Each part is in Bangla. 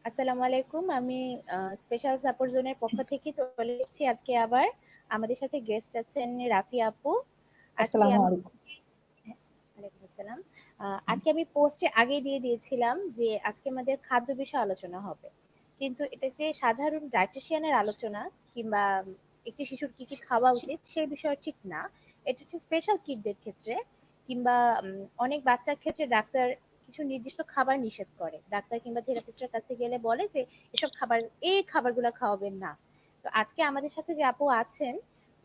আসসালামু আলাইকুম। আমি স্পেশাল সাপোর্ট জোনের পক্ষ থেকে চলে এসেছি আজকে আবার। আমাদের সাথে গেস্ট আছেন রাফি আপু। আজকে আসসালামু আমি আলাইকুম। ওয়ালাইকুম আসসালাম। আজকে আমি পোস্টে আগে দিয়ে দিয়েছিলাম যে আজকে আমাদের খাদ্য বিষয়ে আলোচনা হবে, কিন্তু এটা যে সাধারণ ডায়েটিশিয়ানের আলোচনা কিংবা একটি শিশুর কি কি খাওয়া উচিত সেই বিষয় ঠিক না। এটা হচ্ছে স্পেশাল কিডদের ক্ষেত্রে কিংবা অনেক বাচ্চার ক্ষেত্রে ডাক্তার কিছু নির্দিষ্ট খাবার নিষেধ করে। ডাক্তার কিংবা থেরাপিস্টের কাছে গেলে বলে যে এসব খাবার, এই খাবারগুলো খাওয়াবেন না। তো আজকে আমাদের সাথে যে আপু আছেন,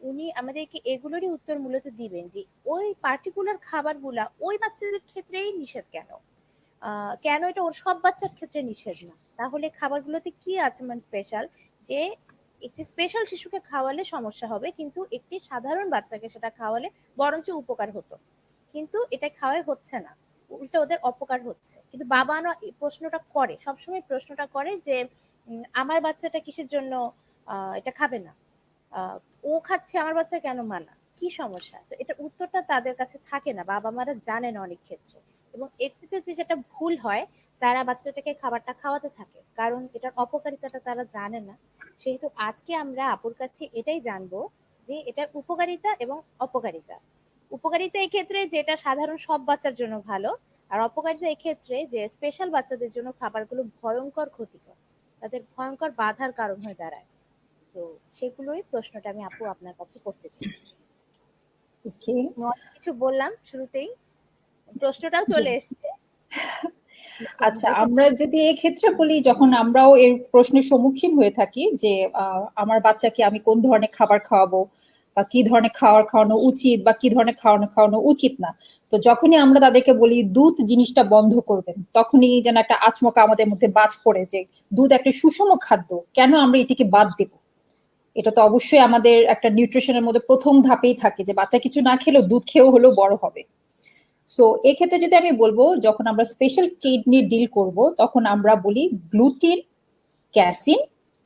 উনি আমাদেরকে এগুলোরই উত্তর মূলত দিবেন যে ওই পার্টিকুলার খাবারগুলা ওই বাচ্চাদের ক্ষেত্রেই নিষেধ কেন, কেন এটা ওর সব বাচ্চার ক্ষেত্রে নিষেধ না। তাহলে খাবারগুলোতে কি আছে মানে স্পেশাল, যে একটি স্পেশাল শিশুকে খাওয়ালে সমস্যা হবে কিন্তু একটি সাধারণ বাচ্চাকে সেটা খাওয়ালে বরঞ্চ উপকার হতো, কিন্তু এটা খাওয়াই হচ্ছে না, উল্টো ওদের অপকার হচ্ছে। কিন্তু বাবা না এই প্রশ্নটা করে, সবসময় প্রশ্নটা করে যে আমার বাচ্চাটা কিসের জন্য এটা খাবে না, আহ, ও খাচ্ছে আমার বাচ্চা কেন মানা, কি সমস্যা। তো এটার উত্তরটা তাদের কাছে থাকে না, বাবা মারা জানে না অনেক ক্ষেত্রে। এবং এক্ষেত্রে যে যেটা ভুল হয়, তারা বাচ্চাটাকে খাবারটা খাওয়াতে থাকে কারণ এটার অপকারিতাটা তারা জানে না। সেহেতু আজকে আমরা আপুর কাছে এটাই জানবো যে এটার উপকারিতা এবং অপকারিতা। উপকারিতা এক্ষেত্রে যেটা সাধারণ সব বাচ্চার জন্য ভালো, আর অপকারিতা এক্ষেত্রে যে স্পেশাল বাচ্চাদের জন্য খাবারগুলো ভয়ঙ্কর ক্ষতিকর, তাদের ভয়ঙ্কর বাধার কারণ হয়ে দাঁড়ায়। তো সেগুলোই প্রশ্নটা আমি আপু আপনার কাছে করতে চাই। ওকে। আমি অনেক কিছু বললাম শুরুতেই, প্রশ্নটাও জি। চলে এসছে। আচ্ছা, আমরা যদি এক্ষেত্রে বলি, যখন আমরাও এর প্রশ্নের সম্মুখীন হয়ে থাকি যে আমার বাচ্চাকে আমি কোন ধরনের খাবার খাওয়াবো, বা কি ধরনের খাবার খাওয়ানো উচিত বা কি ধরনের খাওয়ানো খাওয়ানো উচিত না। তো যখনই আমরা তাদেরকে বলি দুধ জিনিসটা বন্ধ করবেন, তখনই যেন একটা আচমকা আমাদের মধ্যে বাজ পড়ে যে দুধ একটা সুষম খাদ্য, কেন আমরা এটিকে বাদ দেব। এটা তো অবশ্যই আমাদের একটা নিউট্রিশনের মধ্যে প্রথম ধাপেই থাকে যে বাচ্চা কিছু না খেলেও দুধ খেয়েও হলেও বড় হবে। সো এক্ষেত্রে যদি আমি বলবো, যখন আমরা স্পেশাল কিডনি ডিল করব, তখন আমরা বলি গ্লুটিন, ক্যাসিন,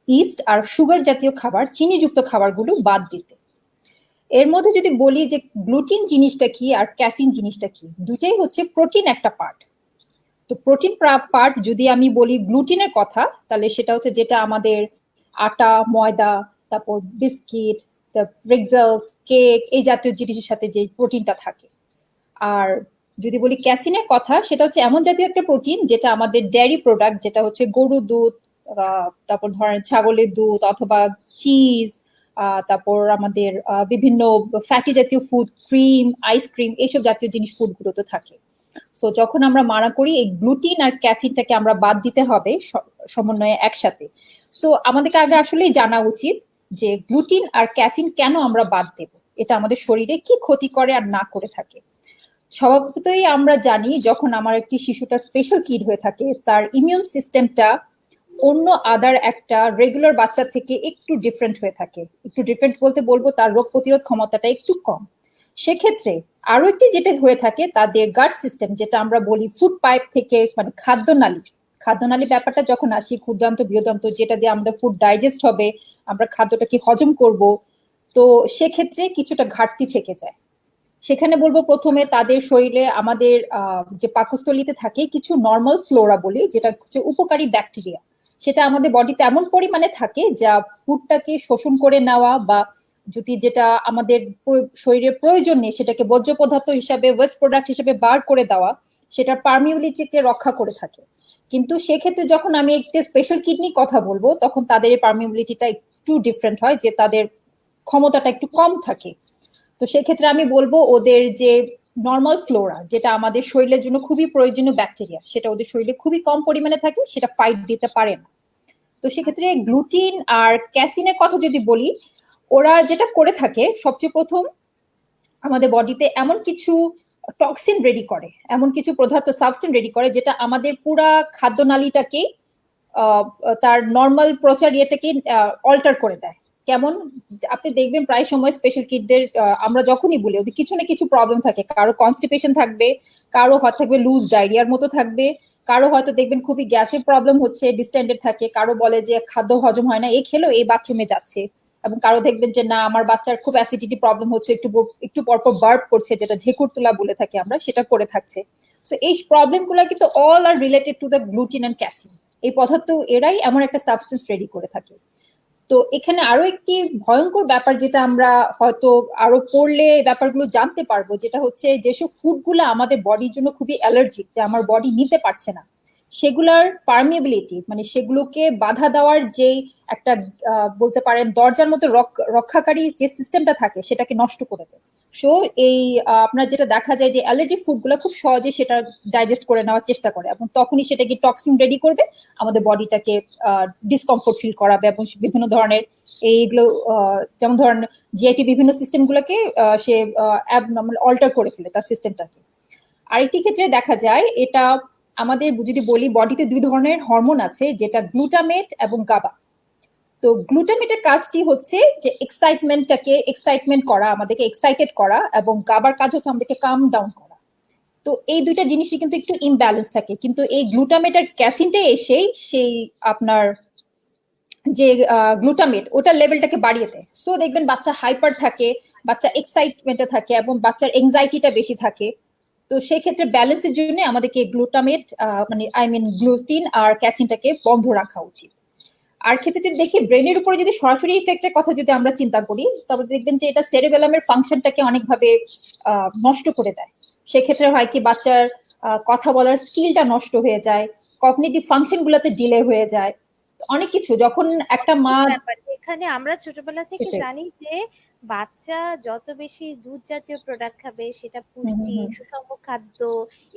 ইস্ট আর সুগার জাতীয় খাবার, চিনিযুক্ত খাবারগুলো বাদ দিতে। এর মধ্যে যদি বলি যে গ্লুটিন জিনিসটা কি আর ক্যাসিন জিনিসটা কি, দুটাই হচ্ছে প্রোটিন একটা পার্ট। তো প্রোটিন পার্ট যদি আমি বলি গ্লুটিনের কথা, তাহলে সেটা হচ্ছে যেটা আমাদের আটা, ময়দা, তারপর বিস্কিট, প্রেক্সেলস, কেক, এই জাতীয় জিনিসের সাথে যে প্রোটিনটা থাকে। আর যদি বলি ক্যাসিনের কথা, সেটা হচ্ছে এমন জাতীয় একটা প্রোটিন যেটা আমাদের ডেয়ারি প্রোডাক্ট, যেটা হচ্ছে গরুর দুধ, তারপর ধরেন ছাগলের দুধ অথবা চিজ, তারপর আমাদের বিভিন্ন ফ্যাটি জাতীয় ফুড, ক্রিম, আইসক্রিম, এইসব জাতীয় জিনিস ফুডগুলোতে থাকে। সো যখন আমরা মানা করি এই গ্লুটিন আর ক্যাসিনটাকে আমরা বাদ দিতে হবে সমন্বয়ে একসাথে। সো আমাদেরকে আগে আসলেই জানা উচিত যে গ্লুটিন আর ক্যাসিন কেন আমরা বাদ দেব, এটা আমাদের শরীরে কি ক্ষতি করে আর না করে থাকে। স্বভাবতই আমরা জানি, যখন আমার একটি শিশুটা স্পেশাল কিড হয়ে থাকে, তার ইমিউন সিস্টেমটা অন্য আদার একটা রেগুলার বাচ্চা থেকে একটু ডিফারেন্ট হয়ে থাকে। একটু ডিফারেন্ট বলতে বলবো তার রোগ প্রতিরোধ ক্ষমতাটা একটু কম। সেক্ষেত্রে আরো একটি যেটা হয়ে থাকে, তাদের গাট সিস্টেম, যেটা আমরা বলি ফুড পাইপ থেকে, মানে খাদ্যনালী ব্যাপারটা যখন আসি, ক্ষুদ্রান্ত বৃহদান্ত, যেটা দিয়ে আমরা ফুড ডাইজেস্ট হবে, আমরা খাদ্যটা কি হজম করব, তো সেক্ষেত্রে কিছুটা ঘাটতি থেকে যায়। সেখানে বলবো প্রথমে তাদের শরীরে আমাদের যে পাকস্থলীতে থাকে কিছু নর্মাল ফ্লোরা বলি, যেটা হচ্ছে উপকারী ব্যাকটেরিয়া, সেটা আমাদের বডিতে এমন পরিমাণে থাকে যা ফুডটাকে শোষণ করে নেওয়া, বা যদি যেটা আমাদের শরীরের প্রয়োজন নেই সেটাকে বর্জ্য পদার্থ হিসাবে, ওয়েস্ট প্রোডাক্ট হিসেবে বার করে দেওয়া, সেটার পারমিবিলিটিকে রক্ষা করে থাকে। কিন্তু সেক্ষেত্রে যখন আমি একটা স্পেশাল কিডনি কথা বলবো, তখন তাদের এই পারমিবিলিটিটা একটু ডিফারেন্ট হয়, যে তাদের ক্ষমতাটা একটু কম থাকে। তো সেক্ষেত্রে আমি বলবো ওদের যে নর্মাল ফ্লোরা, যেটা আমাদের শরীরের জন্য খুবই প্রয়োজনীয় ব্যাকটেরিয়া, সেটা ওদের শরীরে খুবই কম পরিমাণে থাকে, সেটা ফাইট দিতে পারে না। তো সেক্ষেত্রে গ্লুটিন আর ক্যাসিনের কথা যদি বলি, ওরা যেটা করে থাকে সবচেয়ে প্রথম আমাদের বডিতে এমন কিছু টক্সিন রেডি করে, এমন কিছু পদার্থ সাবস্টেন্স রেডি করে, যেটা আমাদের পুরা খাদ্যনালীটাকে তার নর্মাল প্রচারিয়াটাকে অল্টার করে দেয়। কেমন, আপনি দেখবেন প্রায় সময় স্পেশাল কিডদের আমরা যখনই বলি ওদের কিছু না কিছু প্রবলেম থাকে, কারো কনস্টিপেশন থাকবে, কারো হয়তো থাকবে লুজ ডায়রিয়ার মতো থাকবে, কারো হয়তো দেখবেন খুবই গ্যাসের প্রবলেম হচ্ছে, ডিস্টেন্ডেড থাকে, কারো বলে যে খাদ্য হজম হয় না, এই খেলো এই বাথরুমে যাচ্ছে, এবং কারো দেখবেন যে না আমার বাচ্চার খুব অ্যাসিডিটি প্রবলেম হচ্ছে, একটু একটু পরপর বার্প করছে, যেটা ঢেকুর তোলা বলে থাকি আমরা, সেটা করে থাকছে। সো এই প্রবলেমগুলো কিন্তু all are related to the gluten and casein. এই পদার্থ এরাই এমন একটা সাবস্টেন্স রেডি করে থাকে। তো এখানে আরো একটি ভয়ঙ্কর ব্যাপার যেটা আমরা হয়তো আরো পড়লে ব্যাপারগুলো জানতে পারবো, যেটা হচ্ছে যেসব ফুডগুলো আমাদের বডির জন্য খুবই অ্যালার্জিক, যে আমার বডি নিতে পারছে না, সেগুলার পারমিয়েবিলিটি মানে সেগুলোকে বাধা দেওয়ার যে একটা বলতে পারেন দরজার মতো রক্ষাকারী যে সিস্টেমটা থাকে সেটাকে নষ্ট করে দেয়। সো এই আপনার যেটা দেখা যায় যে অ্যালার্জিক ফুডগুলো খুব সহজে সেটা ডাইজেস্ট করে নেওয়ার চেষ্টা করে এবং তখনই সেটাকে টক্সিন রেডি করবে, আমাদের বডিটাকে ডিসকমফোর্ট ফিল করাবে এবং বিভিন্ন ধরনের এইগুলো যেমন ধরেন জিআইটি বিভিন্ন সিস্টেমগুলোকে সে অল্টার করে ফেলে তার সিস্টেমটাকে। আরেকটি ক্ষেত্রে দেখা যায় এটা আমাদের যদি বলি বডিতে দুই ধরনের হরমোন আছে, যেটা গ্লুটামেট এবং গাবা। তো গ্লুটামেটের কাজটি হচ্ছে যে এক্সাইটমেন্ট করা, আমাদেরকে এক্সাইটেড করা, এবং গাবার কাজ হচ্ছে আমাদেরকে কাম ডাউন করা। তো এই দুইটা জিনিসই কিন্তু একটু ইমব্যালেন্স থাকে, কিন্তু এই গ্লুটামেট আর ক্যাসিনটা এসেই সেই আপনার যে গ্লুটামেট ওটার লেভেলটাকে বাড়িয়ে দেয়। সো দেখবেন বাচ্চা হাইপার থাকে, বাচ্চা এক্সাইটমেন্টে থাকে এবং বাচ্চার এংজাইটিটা বেশি থাকে। তো সেই ক্ষেত্রে ব্যালেন্সের জন্য আমাদেরকে গ্লুটামেট মানে গ্লুটিন আর ক্যাসিনটাকে বন্ধ রাখা উচিত। আর ক্ষেত্রে যদি দেখি ব্রেনের উপরে যদি সরাসরি ইফেক্টের কথা যদি আমরা চিন্তা করি, তবে দেখবেন যে এটা সেরেবেলামের ফাংশনটাকে অনেকভাবে নষ্ট করে দেয়। সেক্ষেত্রে হয় কি বাচ্চার কথা বলার স্কিলটা নষ্ট হয়ে যায়, কগনিটিভ ফাংশন গুলোতে ডিলে হয়ে যায়, অনেক কিছু। যখন একটা মা এখানে আমরা ছোটবেলা থেকে জানি যে বাচ্চা যত বেশি দুধ জাতীয় প্রোডাক্ট খাবে সেটা পুষ্টি সুষম খাদ্য,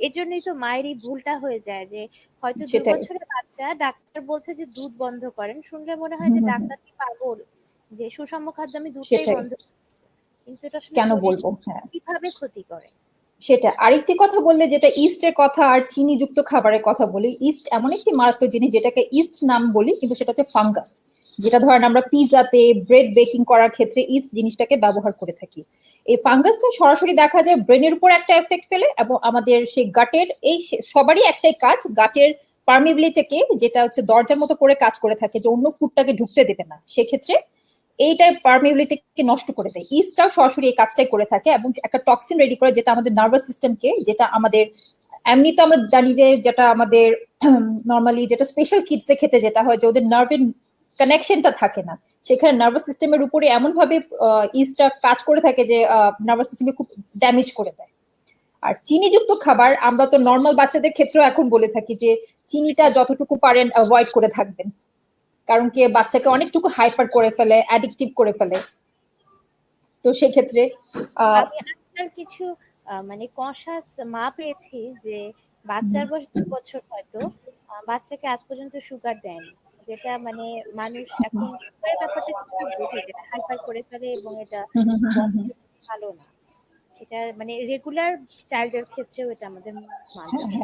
এজন্যই তো মায়েরই ভুলটা হয়ে যায় যে হয়তো 2 বছরের বাচ্চা ডাক্তার বলছে যে দুধ বন্ধ করেন, শুনলে মনে হয় যে ডাক্তার কি পাগল, যে সুষম খাদ্য আমি দুধটাই বন্ধ, কিন্তু এটা আসলে কেন বলবো কিভাবে ক্ষতি করে। সেটা আরেকটি কথা বললে, যেটা ইস্টের কথা আর চিনি যুক্ত খাবারের কথা বলি। ইস্ট এমন একটি মারাত্মক জিনিস যেটাকে ইস্ট নাম বলি, কিন্তু সেটা হচ্ছে ফাঙ্গাস, যেটা ধরেন আমরা পিজাতে ব্রেড বেকিং করার ক্ষেত্রে ইস্ট জিনিসটাকে ব্যবহার করে থাকি। এই ফাঙ্গাসটা সরাসরি দেখা যায় ব্রেনের উপর একটা এফেক্ট ফেলে এবং আমাদের সেই গাটের এই সবারই একটাই কাজ, গাটের পারমিবিলিটিকে যেটা হচ্ছে দরজার মতো করে কাজ করে থাকে, যে অন্য ফুডটাকে ঢুকতে দেবে না, সেক্ষেত্রে এইটাই পারমিবিলিটিকে নষ্ট করে দেয়। ইস্টটাও সরাসরি এই কাজটাই করে থাকে এবং একটা টক্সিন রেডি করে, যেটা আমাদের নার্ভাস সিস্টেমকে, যেটা আমাদের এমনি তো আমরা জানি যে যেটা আমাদের নর্মালি যেটা স্পেশাল কিডসে খেতে যেটা হয় যে ওদের নার্ভের কানেকশনটা থাকে না, সেখানে নার্ভাস সিস্টেমের উপরে এমন ভাবে ইস্টটা কাজ করে থাকে যে নার্ভাস সিস্টেমকে খুব ড্যামেজ করে দেয়। আর চিনিযুক্ত খাবার আমরা তো নর্মাল বাচ্চাদের ক্ষেত্রেও এখন বলে থাকি যে চিনিটা যতটুকু পারেন অ্যাভয়েড করে থাকবেন, কারণ কি বাচ্চাকে অনেকটুকু হাইপার করে ফেলে, অ্যাডিকটিভ করে ফেলে। তো সেক্ষেত্রে আমি আজকাল কিছু মানে কনসাস মা পেয়েছি যে বাচ্চার বয়স 2 বছর হয়তো বাচ্চাকে আজ পর্যন্ত সুগার দেয়নি, যেটা মানে মানুষ এখন সুগারের ব্যাপারটা কিছুটা বোঝে, যেটা হাইপার করে ফেলে এবং এটা ভালো না। এটা মানে রেগুলার চাইল্ডের ক্ষেত্রেও এটা আমাদের মানতে হবে।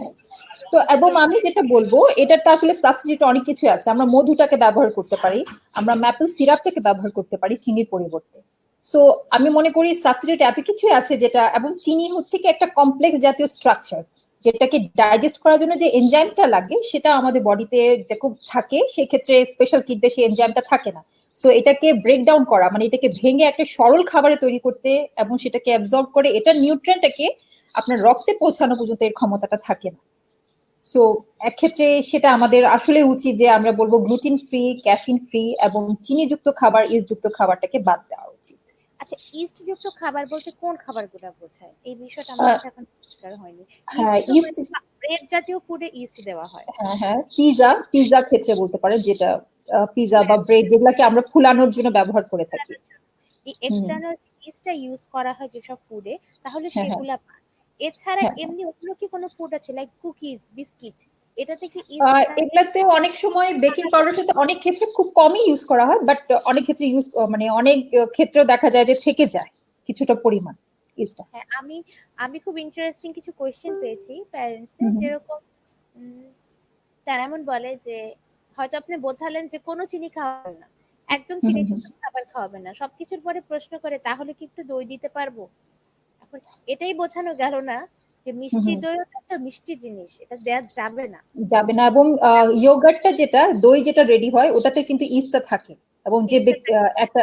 তো এবং আমি যেটা বলবো, এটার তো আসলে সাবস্টিটিউট অনেক কিছু আছে। আমরা মধুটাকে ব্যবহার করতে পারি, আমরা ম্যাপল সিরাপটাকে ব্যবহার করতে পারি চিনির পরিবর্তে। সো আমি মনে করি সাবস্টিটিউট এত কিছু আছে যেটা, এবং চিনি হচ্ছে কি একটা কমপ্লেক্স জাতীয় স্ট্রাকচার, যেটাকে ডাইজেস্ট করার জন্য যে এনজাইমটা লাগে সেটা আমাদের বডিতে যখন থাকে, সেক্ষেত্রে স্পেশাল কিডদের সেই এনজাইমটা থাকে না। সো এটাকে ব্রেকডাউন করা মানে এটাকে ভেঙে একটা সরল খাবারে তৈরি করতে এবং সেটাকে অ্যাবজর্ব করে এটার নিউট্রিয়েন্টটাকে আপনার রক্তে পৌঁছানো পর্যন্ত এর ক্ষমতাটা থাকে না। সো এক ক্ষেত্রে সেটা আমাদের আসলে উচিত যে আমরা বলবো গ্লুটিন ফ্রি, ক্যাসিন ফ্রি এবং চিনিযুক্ত খাবার, ইস্টযুক্ত খাবারটাকে বাদ দেওয়া উচিত। আচ্ছা, ইস্ট যুক্ত খাবার বলতে কোন খাবারগুলো বোঝায়? এই বিষয়টা আমার কাছে এখন পরিষ্কার হয়নি। ইস্ট ব্রেড জাতীয় ফুডে ইস্ট দেওয়া হয়। হ্যাঁ, পিজা ক্ষেত্রে বলতে পারে, যেটা পিজা বা ব্রেড যেগুলাকে আমরা ফুলানোর জন্য ব্যবহার করে থাকি। এই এক্সটার্নাল ইস্টটা ইউজ করা হয় যেসব ফুডে, তাহলে সেগুলা বাদ। এছাড়া এমনি অন্য কি কোনো ফুড আছে লাইক কুকিজ, বিস্কিট, এটাতে কি এগুলাতে অনেক সময় বেকিং পাউডার সাথে অনেক ক্ষেত্রে খুব কমই ইউজ করা হয়, বাট অনেক ক্ষেত্রে ইউজ মানে অনেক ক্ষেত্রে দেখা যায় যে থেকে যায় কিছুটা পরিমাণ ইস্টটা। হ্যাঁ, আমি খুব ইন্টারেস্টিং কিছু কোয়েশ্চেন পেয়েছি প্যারেন্টস এর, যেরকম তারা এমন বলে যে হয়তো আপনি বোঝালেন যে কোনো চিনি খাওয়াবেন না, একদম চিনিযুক্ত খাবার খাওয়াবেন না, সবকিছুর পরে প্রশ্ন করে তাহলে কি একটু দই দিতে পারবো? এখন এটাই বোঝানো গেল না যে মিষ্টি দই একটা মিষ্টি জিনিস, এটা দেওয়া যাবে না। এবং ইয়োগার্টটা যেটা দই যেটা রেডি হয় ওটাতে কিন্তু ইস্টটা থাকে এবং যে একটা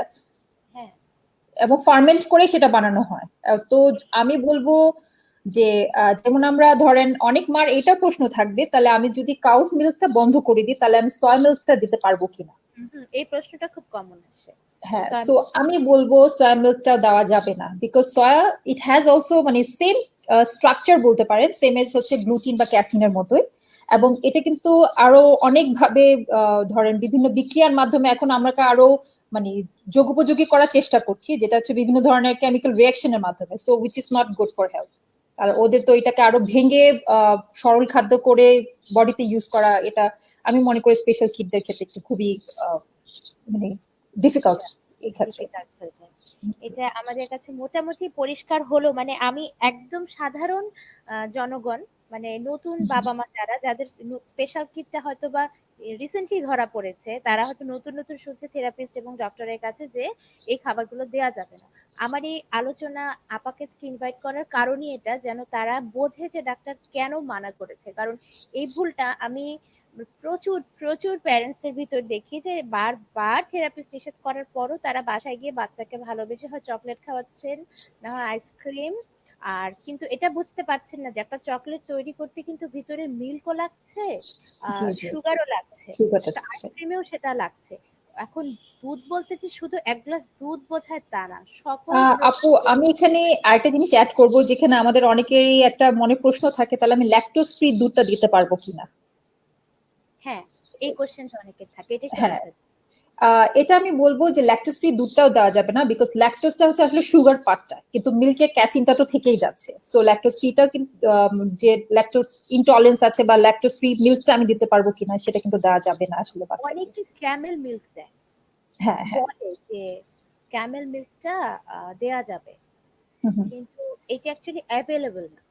এবং ফার্মেন্ট করে সেটা বানানো হয়। তো আমি বলবো যে যেমন আমরা ধরেন অনেক মার এটা প্রশ্ন থাকবে, তাহলে আমি যদি কাউস মিল্কটা বন্ধ করে দিই তাহলে আমি সয়া মিল্কটা দিতে পারবো কিনা। এই প্রশ্নটা খুব কমন আসে। হ্যাঁ, সয়া সো আমি বলবো সয়া মিল্কটা দেওয়া যাবে না, because soya it has also মানে সেম স্ট্রাকচার বলতে পারেন, সেম এজ হচ্ছে গ্লুটিন বা ক্যাসিনের মতোই। এবং এটা কিন্তু আরো অনেকভাবে ধরেন বিভিন্ন বিক্রিয়ার মাধ্যমে এখন আমরা আরো মানে যোগোপযোগী করার চেষ্টা করছি, যেটা হচ্ছে বিভিন্ন ধরনের কেমিক্যাল রিয়াকশনের মাধ্যমে, so which is not good for health. আর ওদের তো এটাকে আরো ভেঙে সরল খাদ্য করে বডিতে ইউজ করা, এটা আমি মনে করি স্পেশাল কিডদের ক্ষেত্রে একটু খুবই মানে ডিফিকাল্ট এই ক্ষেত্রে। ডিফিকাল্ট হয়ে যায়। এটা আমাদের কাছে মোটামুটি পরিষ্কার হলো। মানে আমি একদম সাধারণ জনগণ, মানে নতুন বাবা মা যারা, যাদের স্পেশাল কিটটা হয়তো বা রিসেন্টলি ধরা পড়েছে, তারা হয়তো নতুন নতুন শুনছে থেরাপিস্ট এবং ডক্টরের কাছে যে এই খাবারগুলো দেয়া যাবে না। আমার এই আলোচনা আপাকে ইনভাইট করার কারণই এটা, যেন তারা বোঝে যে ডাক্তার কেন মানা করেছে। কারণ এই ভুলটা আমি প্রচুর প্রচুর প্যারেন্টস এর ভিতর দেখি যে বারবার থেরাপিস্ট নিষেধ করার পরও তারা বাসায় গিয়ে বাচ্চাকে ভালোবেসে হয় চকলেট খাওয়াচ্ছেন, না হয় আইসক্রিম। আর কিন্তু এটা বুঝতে পারছেন না যে একটা চকলেট তৈরি করতে কিন্তু ভিতরে মিল্কও লাগছে, জি জি, সুগারও লাগছে, সুগারটা একটা থাকছে। আইসক্রিমেও সেটা লাগছে। এখন দুধ বলতে যে শুধু এক গ্লাস দুধ বোঝায় তা না, সকল আপু আমি এখানে আরেকটা জিনিস অ্যাড করব, যেখানে আমাদের অনেকেরই একটা মনে প্রশ্ন থাকে, তাহলে আমি ল্যাকটোজ ফ্রি দুধটা দিতে পারবো কিনা। হ্যাঁ, এই কোশ্চেনটা অনেকের থাকে, এটা একটু হ্যাঁ, অ্যান্সার। এটা আমি বলবো যে ল্যাকটোজ ফ্রি দুধটাও দেওয়া যাবে না, বিকজ ল্যাকটোজটা হচ্ছে আসলে সুগার পার্টটা, কিন্তু মিল্কের ক্যাসিনটা তো থেকেই যাচ্ছে। সো ল্যাকটোজ ফ্রিটাও কিন্তু যে ল্যাকটোজ ইনটলারেন্স আছে বা ল্যাকটোজ ফ্রি মিল্কটা আমি দিতে পারবো কিনা সেটা কিন্তু দেওয়া যাবে না আসলে বাচ্চাকে। অনেকে ক্যামেল মিল্ক দেয়, হ্যাঁ হ্যাঁ। বলে যে ক্যামেল মিল্কটা দেয়া যাবে, হুম হুম। কিন্তু এটা অ্যাকচুয়ালি অ্যাভেলেবল না।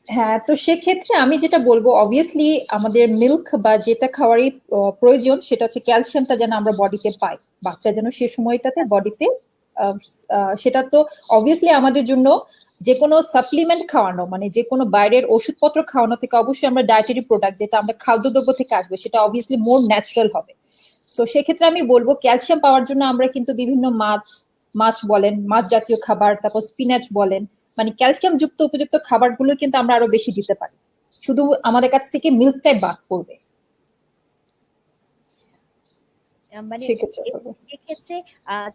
হ্যাঁ, তো সেক্ষেত্রে আমি যেটা বলবো, অবভিয়াসলি আমাদের মিল্ক বা যেটা খাওয়ারই প্রয়োজন সেটা হচ্ছে ক্যালসিয়ামটা যেন আমরা বডিতে পাই, বাচ্চা যেন সে সময়টাতে বডিতে সেটা তো অবভিয়াসলি আমাদের জন্য যে কোনো সাপ্লিমেন্ট খাওয়ানো মানে যে কোনো বাইরের ওষুধপত্র খাওয়ানো থেকে অবশ্যই আমরা ডায়েটারি প্রোডাক্ট যেটা আমরা খাদ্যদ্রব্য থেকে আসবে সেটা অবভিয়াসলি মোর ন্যাচারাল হবে। তো সেক্ষেত্রে আমি বলবো ক্যালসিয়াম পাওয়ার জন্য আমরা কিন্তু বিভিন্ন মাছ, মাছ বলেন, মাছ জাতীয় খাবার, তারপর স্পিনাচ বলেন, মানে ক্যালসিয়াম যুক্ত উপযুক্ত খাবারগুলো কিন্তু আমরা আরো বেশি দিতে পারি, শুধু আমাদের কাছ থেকে মিল্কটাই বাদ পড়বে মানে সেক্ষেত্রে বলবো। এক্ষেত্রে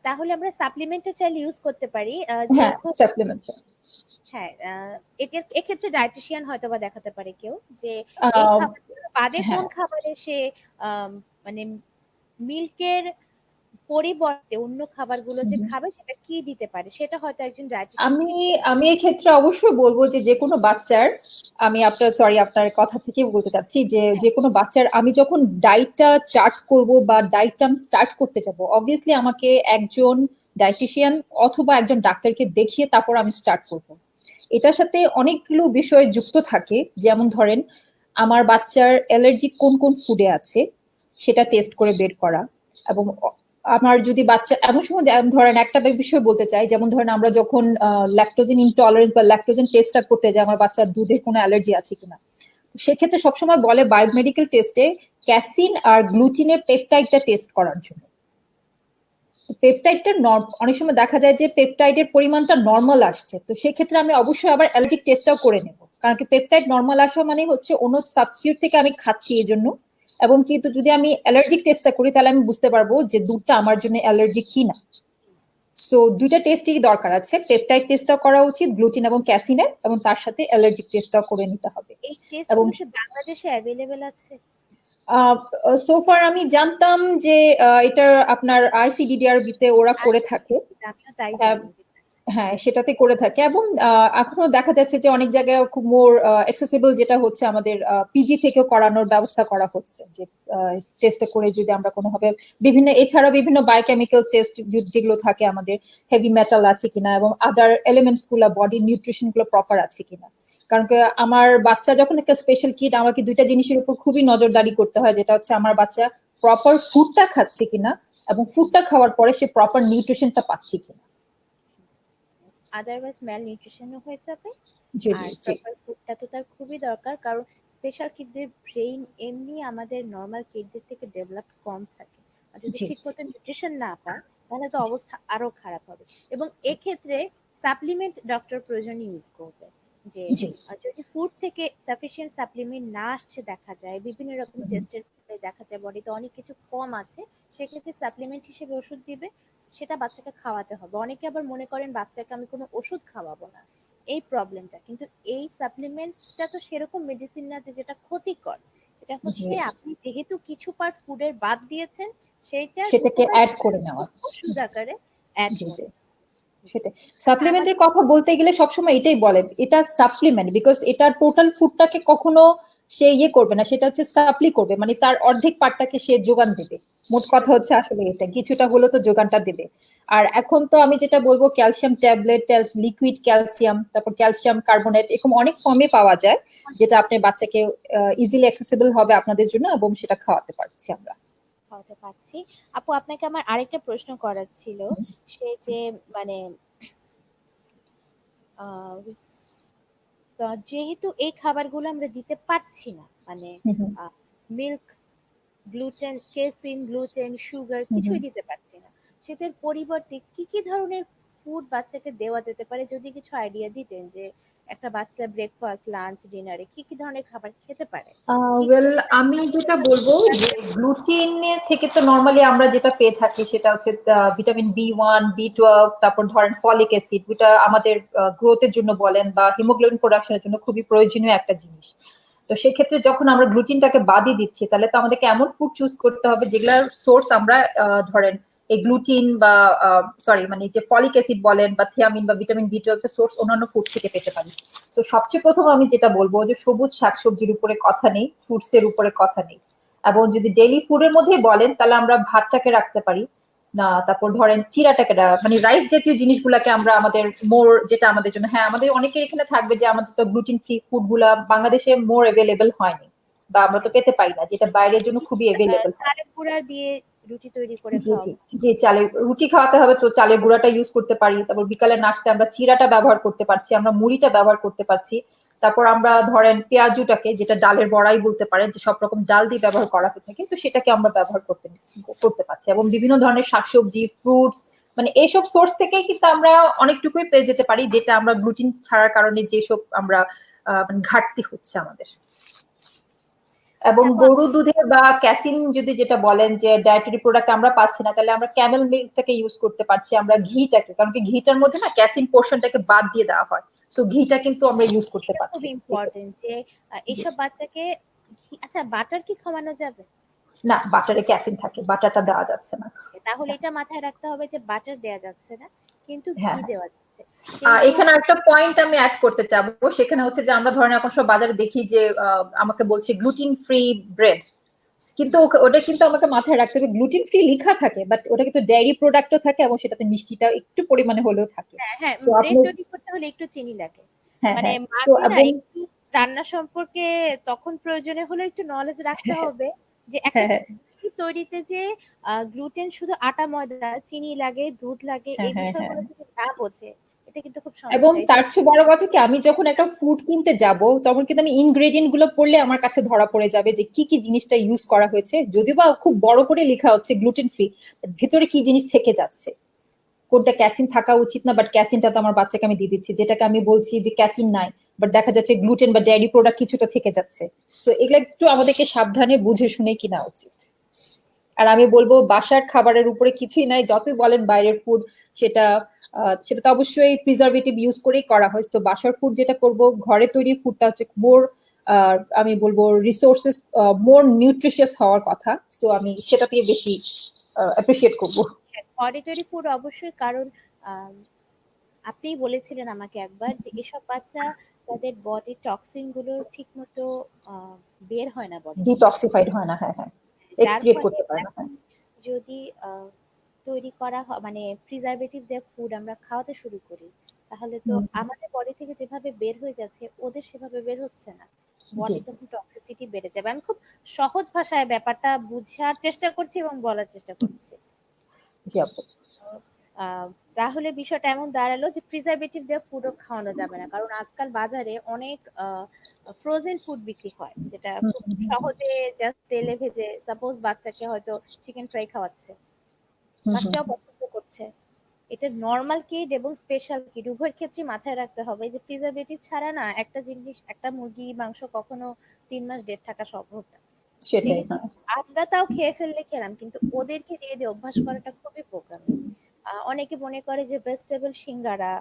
তাহলে আমরা সাপ্লিমেন্টও চাইলে ইউজ করতে পারি, হ্যাঁ, যেরকম সাপ্লিমেন্ট। হ্যাঁ, এটার এক্ষেত্রে ডায়েটিশিয়ান হয়তো বা দেখাতে পারে কেউ, যে এই খাবারগুলো বাদে কোন হ্যাঁ, খাবারে সে মানে মিল্কের পরিবর্তে অন্য খাবারগুলো যে খাবে সেটা কি দিতে পারে, সেটা হয়তো একজন ডায়েটিশিয়ান আমি ঠিক আমি এই ক্ষেত্রে অবশ্যই বলবো যে যে কোনো বাচ্চার, আমি আপনার কথা থেকে বলতে চাচ্ছি যে হ্যাঁ। যে কোনো বাচ্চার আমি যখন ডাইটটা চার্ট করব বা ডাইটটা আমি স্টার্ট করতে যাব, অবভিয়াসলি আমাকে একজন ডায়েটিশিয়ান অথবা একজন ডাক্তারকে দেখিয়ে তারপর আমি স্টার্ট করব। এটার সাথে অনেকগুলো বিষয় যুক্ত থাকে, যেমন ধরেন আমার বাচ্চার অ্যালার্জি কোন কোন ফুডে আছে সেটা টেস্ট করে বের করা। এবং আমার যদি বাচ্চা এমন সময় ধরেন একটা বিষয় বলতে চাই, যেমন ধরেন আমরা যখন ল্যাকটোজেন ইনটলারেন্স বা ল্যাকটোজেন টেস্টটা করতে যাই আমার বাচ্চার দুধের কোনো অ্যালার্জি আছে কিনা, সেক্ষেত্রে সবসময় বলে বায়োমেডিকেল টেস্টে ক্যাসিন আর গ্লুটিনের পেপটাইডটা টেস্ট করার জন্য। পেপটাইডটা অনেক সময় দেখা যায় যে পেপটাইডের পরিমাণটা নর্মাল আসছে, তো সেক্ষেত্রে আমি অবশ্যই আবার অ্যালার্জিক টেস্টটাও করে নেব, কারণ কি পেপটাইড নর্মাল আসা মানে হচ্ছে অন্য সাবস্টিটিউট থেকে আমি খাচ্ছি এই জন্য। এবং কিন্তু যদি আমি অ্যালার্জিক টেস্টটা করি তাহলে আমি বুঝতে পারবো যে দুধটা আমার জন্য অ্যালার্জিক কিনা। সো দুইটা টেস্টই দরকার আছে, পেপটাইড টেস্টটাও করা উচিত গ্লুটিন এবং ক্যাসিনের, এবং তার সাথে অ্যালার্জিক টেস্টটাও করে নিতে হবে। এই এবং টেস্টগুলো কি বাংলাদেশে অ্যাভেলেবেল আছে? সোফার আমি জানতাম যে এটা আপনার আইসিডিডিআরবি তে ওরা করে আচ্ছা, থাকে। আমিও তাই আহ, জানি। হ্যাঁ, সেটাতে করে থাকে। এবং এখনো দেখা যাচ্ছে যে অনেক জায়গায় খুব মোর অ্যাক্সেসিবল যেটা হচ্ছে আমাদের পিজি থেকেও করানোর ব্যবস্থা করা হচ্ছে, যে টেস্টে করে যদি আমরা কোনোভাবে বিভিন্ন, এছাড়া বিভিন্ন বায়োকেমিক্যাল টেস্ট যেগুলো থাকে আমাদের, হেভি মেটাল আছে কিনা এবং আদার এলিমেন্টস গুলো বডি নিউট্রিশন গুলো প্রপার আছে কিনা। কারণ কি আমার বাচ্চা যখন একটা স্পেশাল কিট, আমাকে দুইটা জিনিসের উপর খুবই নজরদারি করতে হয়, যেটা হচ্ছে আমার বাচ্চা প্রপার ফুডটা খাচ্ছে কিনা এবং ফুডটা খাওয়ার পরে সে প্রপার নিউট্রিশনটা পাচ্ছে কিনা। আদারওয়াইজ ম্যাল নিউট্রিশনও হয়ে যাবে। জি জি আর জি প্রপার ফুডটা তো তার খুবই দরকার, কারণ স্পেশাল কিডদের ব্রেইন এমনি আমাদের নর্মাল কিডদের থেকে ডেভেলপ কম থাকে। আর যদি জি ঠিক জি মতো নিউট্রিশন না পায় তাহলে তো জি অবস্থা আরো খারাপ হবে। এবং জি। এক্ষেত্রে সাপ্লিমেন্ট ডক্টর প্রয়োজন ইউজ করবে। যে জি যদি ফুড থেকে সাফিসিয়েন্ট সাপ্লিমেন্ট না আসছে দেখা যায়, বিভিন্ন রকম হুম, টেস্টের দেখা যায় বডিতে অনেক কিছু কম আছে, সেক্ষেত্রে সাপ্লিমেন্ট হিসেবে ওষুধ দিবে, সেটা বাচ্চাকে খাওয়াতে হবে। অনেকে আবার মনে করেন বাচ্চাকে আমি কোনো ওষুধ খাওয়াবো না, এই প্রবলেমটা কিন্তু। এই সাপ্লিমেন্টসটা তো সেরকম মেডিসিন না যে যেটা ক্ষতিকর, এটা জি হচ্ছে আপনি যেহেতু কিছু পার্ট ফুডের বাদ দিয়েছেন, সেইটার সেটাকে উপকারী অ্যাড করে নেওয়া। ওষুধ জি আকারে অ্যাড জি জি করে। জি। সেটাই। আচ্ছা আমার সাপ্লিমেন্টের কথা বলতে গেলে সবসময় এটাই বলে, এটা সাপ্লিমেন্ট, বিকজ এটা টোটাল ফুডটাকে কখনো সে ইয়ে করবে না, সেটা হচ্ছে সাপ্লি করবে, মানে তার অর্ধেক পার্টটাকে সে যোগান দেবে। মোট কথা হচ্ছে আসলে এটা কিছুটা হলো তো যোগানটা দেবে। আর এখন তো আমি যেটা বলবো, ক্যালসিয়াম ট্যাবলেট, লিকুইড ক্যালসিয়াম, তারপর ক্যালসিয়াম কার্বনেট, এরকম অনেক ফর্মে পাওয়া যায়, যেটা আপনার বাচ্চাকে ইজিলি অ্যাক্সেসিবল হবে আপনাদের জন্য, এবং সেটা খাওয়াতে পারছি আমরা। খাওয়াতে পারছি। আপু আপনাকে আমার আরেকটা প্রশ্ন করার ছিল, সে যে মানে আহ, তো যেহেতু এই খাবারগুলো আমরা দিতে পারছি না, মানে hmm hmm milk, gluten, casein, gluten, sugar hmm hmm. কিছুই দিতে পারছি না, সেটার পরিবর্তে কি কি ধরনের ফুড বাচ্চাকে দেওয়া যেতে পারে? যদি কিছু আইডিয়া দিতেন যে একটা বাচ্চা ব্রেকফাস্ট, লাঞ্চ, ডিনারে কি কি ধরনের খাবার খেতে পারে, কি কি ওয়েল, আমি vitamin যেটা জাতীয় বলবো খাবার যে আছে? গ্লুটিনের থেকে তো নর্মালি আমরা যেটা পেয়ে থাকি সেটা হচ্ছে ভিটামিন বি 1, বি 12, তারপর ধরেন ফলিক অ্যাসিড, যেটা আমাদের গ্রোথের জন্য বলেন বা হিমোগ্লোবিন প্রোডাকশনের জন্য খুবই প্রয়োজনীয় একটা জিনিস। তো সেক্ষেত্রে যখন আমরা গ্লুটিনটাকে বাদই দিচ্ছি, তাহলে তো আমাদেরকে এমন ফুড চুজ করতে হবে যেগুলার সোর্স আমরা ধরেন এই গ্লুটিন বা সরি মানে যে ফলিক অ্যাসিড বলেন বা থিয়ামিন বা ভিটামিন বি 12 এর সোর্স অন্যান্য ফুড থেকে পেতে পারি। তো সবচেয়ে প্রথম আমি যেটা বলবো যে সবুজ শাকসবজির উপরে কথা নেই, ফ্রুটস এর উপরে কথা নেই। এবং যদি ডেইলি ফুডের মধ্যে বলেন, তাহলে আমরা ভাতটাকে রাখতে পারি না, তারপর ধরেন চিরাটাকে মানে রাইস জাতীয় জিনিসগুলাকে আমরা আমাদের মোর, যেটা আমাদের জন্য, হ্যাঁ আমাদের অনেকের এখানে থাকবে যে আমাদের তো গ্লুটিন ফ্রি ফুড গুলা বাংলাদেশে মোর অ্যাভেলেবল হয়নি, বা আমরা তো হ্যাঁ, পেতে পাই না, যেটা বাইরের জন্য খুবই অ্যাভেলেবল হয়। চালের গুঁড়া দিয়ে রুটি তৈরি করে জি জি খাওয়াবো। জি, চালের রুটি খাওয়াতে হবে তো চালের গুঁড়াটা ইউজ করতে পারি, তারপর বিকালের নাস্তায় আমরা চিরাটা ব্যবহার করতে পারছি, আমরা মুড়িটা ব্যবহার করতে পারছি। তারপর আমরা ধরেন পেঁয়াজুটাকে, যেটা ডালের বড়াই বলতে পারেন, যে সব রকম ডাল দিয়ে ব্যবহার করা হয়ে থাকে, তো সেটাকে আমরা ব্যবহার করতে করতে পারছি। এবং বিভিন্ন ধরনের শাকসবজি, ফ্রুটস, মানে এইসব সোর্স থেকেই কিন্তু আমরা অনেকটুকুই পেয়ে যেতে পারি, যেটা আমরা গ্লুটিন ছাড়ার কারণে যেসব আমরা মানে ঘাটতি হচ্ছে আমাদের। এবং আচ্ছা আপু গরু দুধে বা ক্যাসিন যদি যেটা বলেন যে ডায়েটারি প্রোডাক্ট আমরা পাচ্ছি না, তাহলে আমরা ক্যামেল মিল্কটাকে ইউজ করতে পারছি, আমরা ঘিটাকে, কারণ কি ঘিটার মধ্যে না ক্যাসিন পোর্শনটাকে বাদ দিয়ে দেওয়া হয়, সো ঘিটা কিন্তু আমরা ইউজ করতে এটা খুব পারছি। ইম্পর্টেন্ট যে এইসব বাচ্চাকে আচ্ছা বাটার কি খাওয়ানো যাবে? না, বাটারে ক্যাসিন থাকে, বাটারটা দেওয়া যাচ্ছে না। তাহলে এটা মাথায় রাখতে হবে যে বাটার দেওয়া যাচ্ছে না, কিন্তু ঘি হ্যাঁ হ্যাঁ। দেওয়া যাচ্ছে। সেই এখানে ধরনের একটা পয়েন্ট আমি অ্যাড করতে চাবো, সেখানে হচ্ছে যে আমরা ধরেন এখন সব বাজারে দেখি যে আমাকে বলছে গ্লুটিন ফ্রি ব্রেড, কিন্তু ওটা কিন্তু আমাকে মাথায় রাখতে হবে গ্লুটিন ফ্রি লেখা থাকে, বাট ওটা কিন্তু ডেয়ারি প্রোডাক্টও থাকে, এবং সেটাতে মিষ্টিটা একটু পরিমাণে হলেও থাকে। হ্যাঁ হ্যাঁ, সো ব্রেড আপনি, তৈরি করতে হলে একটু চিনি লাগে। হ্যাঁ মানে হ্যাঁ, সো মাকে না এবং একটু রান্না সম্পর্কে তখন প্রয়োজনে হলে একটু নলেজ রাখতে হবে, যে একটা হ্যাঁ হ্যাঁ ঘি তৈরিতে যে গ্লুটেন শুধু আটা ময়দা, চিনি লাগে, দুধ লাগে, হ্যাঁ এই হ্যাঁ হ্যাঁ। বিষয়গুলো যদি না বোঝে, এটা কিন্তু খুব এবং সমস্যা। এই তার জন্য চেয়ে বড় কথা কি, আমি যখন একটা ফুড কিনতে যাব, তখন কিন্তু আমি ইনগ্রেডিয়েন্ট গুলো পড়লে আমার কাছে ধরা পড়ে যাবে যে কি কি জিনিসটা ইউজ করা হয়েছে, যদিও বা খুব বড় করে লেখা হচ্ছে গ্লুটেন ফ্রি, ভিতরে কি জিনিস থেকে যাচ্ছে, কোনটা ক্যাসিন থাকা উচিত না, বাট ক্যাসিনটা তো আমার বাচ্চাকে আমি দিয়ে দিচ্ছি, যেটাকে আমি বলছি যে ক্যাসিন নাই, বাট দেখা যাচ্ছে গ্লুটেন বা ডেয়ারি প্রোডাক্ট কিছুটা থেকে যাচ্ছে। সো এগুলো একটু আমাদেরকে সাবধানে বুঝে শুনে কিনা উচিত। আর আমি বলবো বাসার খাবারের উপরে কিছুই নাই, যতই বলেন বাইরের ফুড, সেটা সেটা তো অবশ্যই প্রিজারভেটিভ ইউজ করেই করা হয়। সো বাসার ফুড যেটা করব, ঘরে তৈরি ফুডটা হচ্ছে মোর, আমি বলবো রিসোর্সেস মোর নিউট্রিশিয়াস হওয়ার কথা। সো আমি সেটাতে বেশি অ্যাপ্রিসিয়েট করবো। ঘরে তৈরি ফুড অবশ্যই, কারণ আম, আপনিই বলেছিলেন আমাকে একবার যে এসব বাচ্চা তাদের বডির টক্সিন গুলো ঠিক মতো আহ, বের হয় না বডি থেকে, ডিটক্সিফাইড হয় না, হ্যাঁ হ্যাঁ, যার এক্সক্রিয়েট ফলে করতে পারে না, এখন হ্যাঁ। যদি তৈরি করা হয় মানে প্রিজারভেটিভ দিয়ে ফুড আমরা খাওয়াতে শুরু করি, তাহলে তো হুম, আমাদের বডি থেকে যেভাবে বের হয়ে যাচ্ছে ওদের সেভাবে বের হচ্ছে না, জি বডি তখন টক্সিসিটি বেড়ে যাবে। আমি খুব সহজ ভাষায় ব্যাপারটা বুঝার চেষ্টা করছি এবং বলার চেষ্টা করছি। জি আপু। আহ, তাহলে বিষয়টা এমন দাঁড়ালো যে প্রিজারভেটিভ দিয়ে ফুডও খাওয়ানো যাবে না, কারণ আজকাল বাজারে অনেক ফ্রোজেন ফুড বিক্রি হয়, যেটা হুম, খুব হুম, হুম, সহজে জাস্ট তেলে ভেজে, সাপোজ বাচ্চাকে হয়তো চিকেন ফ্রাই খাওয়াচ্ছে, হুম, হুম, বাচ্চাও পছন্দ করছে, এটা নরমাল কিড এবং স্পেশাল কিড উভয়ের ক্ষেত্রে মাথায় রাখতে হবে যে প্রিজারভেটিভ ছাড়া না একটা জিনিস, একটা মুরগি মাংস কখনো 3 মাস ডেট থাকা সম্ভব না। ঠিক সেটাই, আছে, হ্যাঁ। আমরা তাও খেয়ে ফেললে খেলাম, কিন্তু ওদেরকে দিয়ে দিয়ে অভ্যাস করাটা খুবই বোকামি। অনেকে মনে করে যে ভেজিটেবল সিঙ্গারা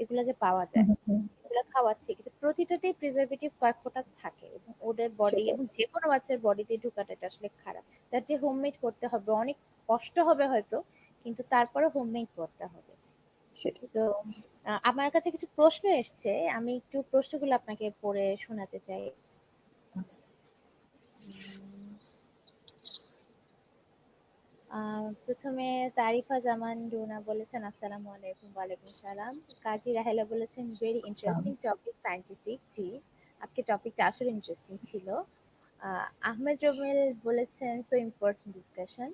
এগুলো যে পাওয়া হুম, যায় হুম, হুম, এগুলো খাওয়াচ্ছি, কিন্তু প্রতিটাতেই প্রিজারভেটিভ কয়েক ফোঁটা থাকে এবং ওদের বডি সেটাই, এবং যে কোনো বাচ্চার বডিতে ঢুকাটা এটা আসলে খারাপ। তার যে হোমমেড করতে হবে, অনেক কষ্ট হবে হয়তো, কিন্তু তারপরে হোমমেড করতে হবে। সেটাই। তো আমার কাছে কিছু প্রশ্ন এসছে, আমি একটু প্রশ্নগুলো আপনাকে পড়ে শোনাতে চাই। আচ্ছা। উম, প্রথমে তারিফা জামান রুনা বলেছেন আসসালামু আলাইকুম। ওয়ালাইকুম সালাম। কাজী রাহেলা বলেছেন ভেরি আচ্ছা। Interesting topic, scientific. জি, আজকে টপিকটা আসলে ইন্টারেস্টিং ছিল। আহমেদ রবিল বলেছেন সো ইম্পর্টেন্ট ডিসকাশন।